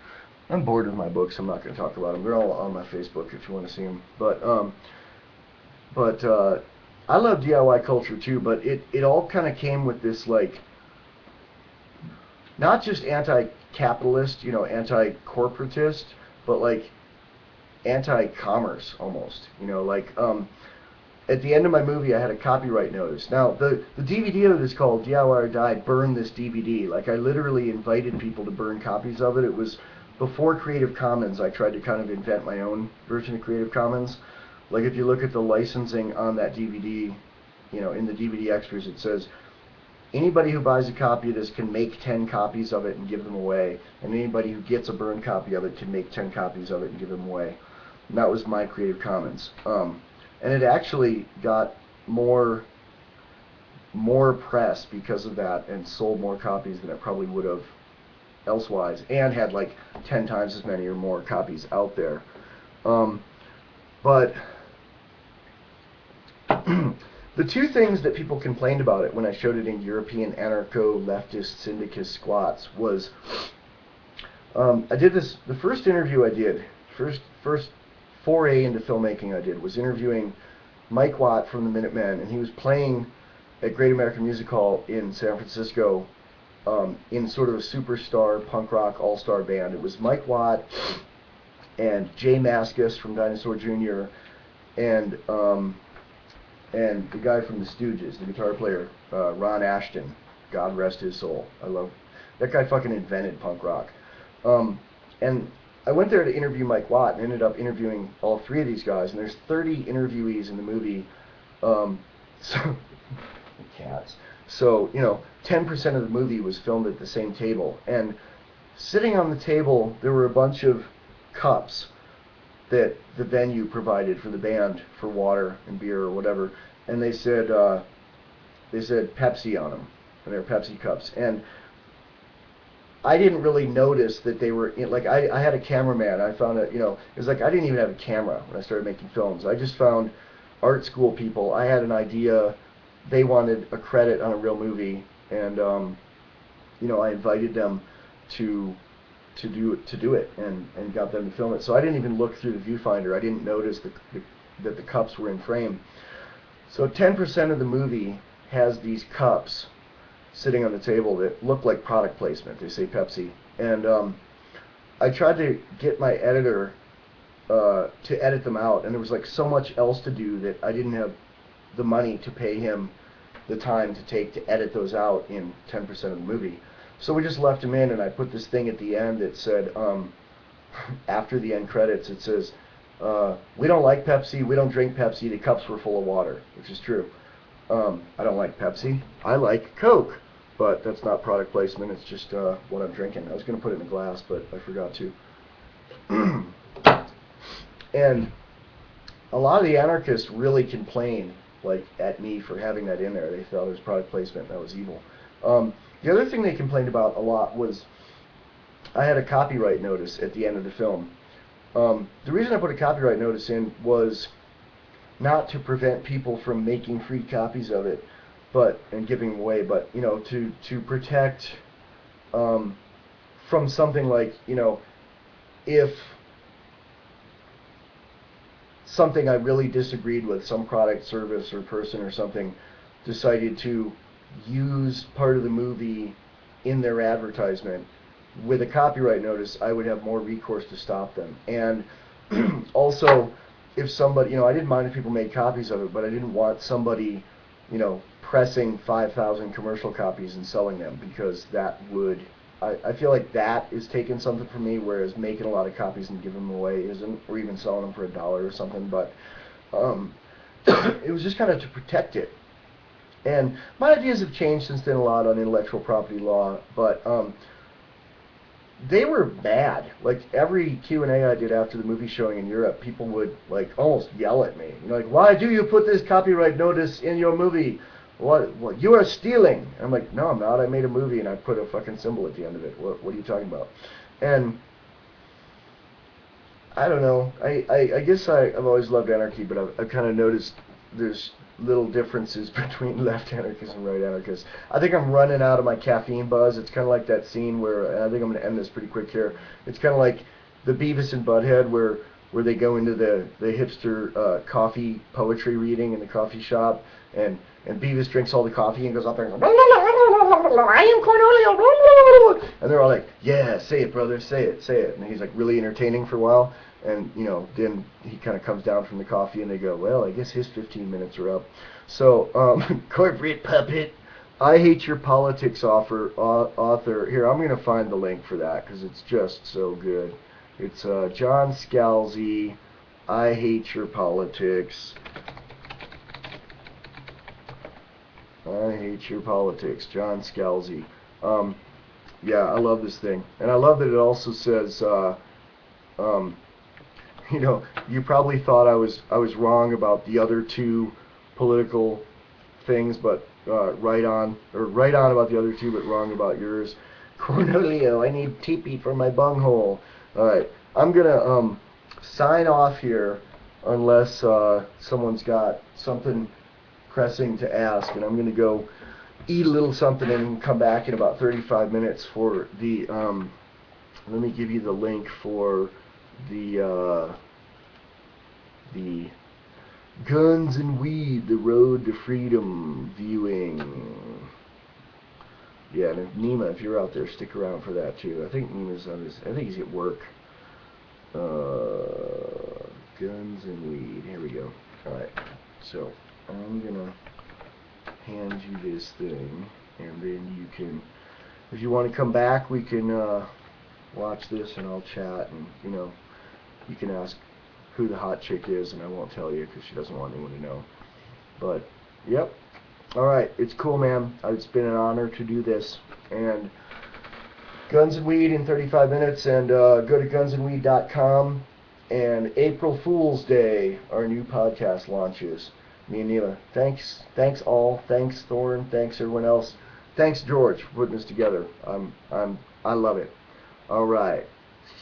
I'm bored with my books. I'm not going to talk about them. They're all on my Facebook if you want to see them. But I love DIY culture too. But it all kind of came with this, like, not just anti-capitalist, you know, anti-corporatist, but like anti-commerce almost. You know, like at the end of my movie, I had a copyright notice. Now the DVD of it is called DIY or Die: Burn This DVD. Like, I literally invited people to burn copies of it. It was before Creative Commons. I tried to kind of invent my own version of Creative Commons. Like, if you look at the licensing on that DVD, you know, in the DVD extras, it says anybody who buys a copy of this can make 10 copies of it and give them away, and anybody who gets a burned copy of it can make 10 copies of it and give them away. And that was my Creative Commons. And it actually got more press because of that, and sold more copies than it probably would have elsewise, and had like 10 times as many or more copies out there. But the two things that people complained about it when I showed it in European anarcho-leftist syndicist squats was I did this, the first interview I did, first foray into filmmaking I did, was interviewing Mike Watt from the Minutemen, and he was playing at Great American Music Hall in San Francisco in sort of a superstar punk rock all-star band. It was Mike Watt and Jay Mascis from Dinosaur Jr. and the guy from the Stooges, the guitar player, Ron Ashton. God rest his soul. I love that guy. Fucking invented punk rock. And I went there to interview Mike Watt and ended up interviewing all three of these guys. And there's 30 interviewees in the movie. So cats. So, you know, 10% of the movie was filmed at the same table. And sitting on the table, there were a bunch of cups that the venue provided for the band for water and beer or whatever. And they said Pepsi on them. And they were Pepsi cups. And I didn't really notice that they were, like, I had a cameraman. I found it, you know, it was like I didn't even have a camera when I started making films. I just found art school people. I had an idea. They wanted a credit on a real movie, and you know, I invited them to do it and got them to film it. So I didn't even look through the viewfinder. I didn't notice that the cups were in frame. So 10% of the movie has these cups sitting on the table that look like product placement. They say Pepsi, and I tried to get my editor to edit them out, and there was like so much else to do that I didn't have the money to pay him the time to take to edit those out in 10% of the movie. So we just left him in, and I put this thing at the end that said, after the end credits, it says, we don't like Pepsi, we don't drink Pepsi, the cups were full of water, which is true. I don't like Pepsi, I like Coke, but that's not product placement, it's just what I'm drinking. I was going to put it in a glass, but I forgot to. And a lot of the anarchists really complain like at me for having that in there. They thought it was product placement and that was evil. The other thing they complained about a lot was I had a copyright notice at the end of the film. The reason I put a copyright notice in was not to prevent people from making free copies of it, and giving them away, but to protect from something like if something I really disagreed with, some product, service, or person or something, decided to use part of the movie in their advertisement, with a copyright notice, I would have more recourse to stop them. And also, if somebody, I didn't mind if people made copies of it, but I didn't want somebody, pressing 5,000 commercial copies and selling them, because that would, I feel like that is taking something from me, whereas making a lot of copies and giving them away isn't, or even selling them for $1 or something. But it was just kind of to protect it. And my ideas have changed since then a lot on intellectual property law, but they were bad. Like every Q&A I did after the movie showing in Europe, people would like almost yell at me. Like, why do you put this copyright notice in your movie? What you are stealing. And I'm like, no, I'm not. I made a movie and I put a fucking symbol at the end of it. What are you talking about? And I don't know. I guess I've always loved anarchy, but I've kind of noticed there's little differences between left anarchists and right anarchists. I think I'm running out of my caffeine buzz. It's kind of like that scene where, and I think I'm going to end this pretty quick here. It's kind of like the Beavis and Butthead where they go into the hipster coffee poetry reading in the coffee shop, and Beavis drinks all the coffee and goes up there and goes, I am Cornelio, and they're all like, yeah, say it, brother, say it, and he's like really entertaining for a while, and then he kind of comes down from the coffee and they go, well, I guess his 15 minutes are up. So corporate puppet, I Hate Your Politics author, here, I'm going to find the link for that because it's just so good. It's John Scalzi, I Hate Your Politics. I Hate Your Politics, John Scalzi. Yeah, I love this thing. And I love that it also says, you probably thought I was wrong about the other two political things, but right on about the other two, but wrong about yours. Cornelio, I need teepee for my bunghole. Alright, I'm gonna sign off here unless someone's got something pressing to ask, and I'm gonna go eat a little something and come back in about 35 minutes for the let me give you the link for the Guns and Weed, The Road to Freedom viewing. Yeah, and if Nima, if you're out there, stick around for that too. I think Nima's on his, I think he's at work. Guns and Weed, here we go. Alright, so I'm gonna hand you this thing, and then you can, if you want to come back, we can watch this and I'll chat, and you can ask who the hot chick is, and I won't tell you because she doesn't want anyone to know. But yep, alright, it's cool, man. It's been an honor to do this. And Guns and Weed in 35 minutes, and go to gunsandweed.com. And April Fool's Day, our new podcast launches. Me and Neela. Thanks all. Thanks Thorne. Thanks everyone else. Thanks George for putting this together. I love it. All right.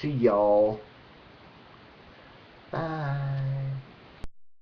See y'all. Bye.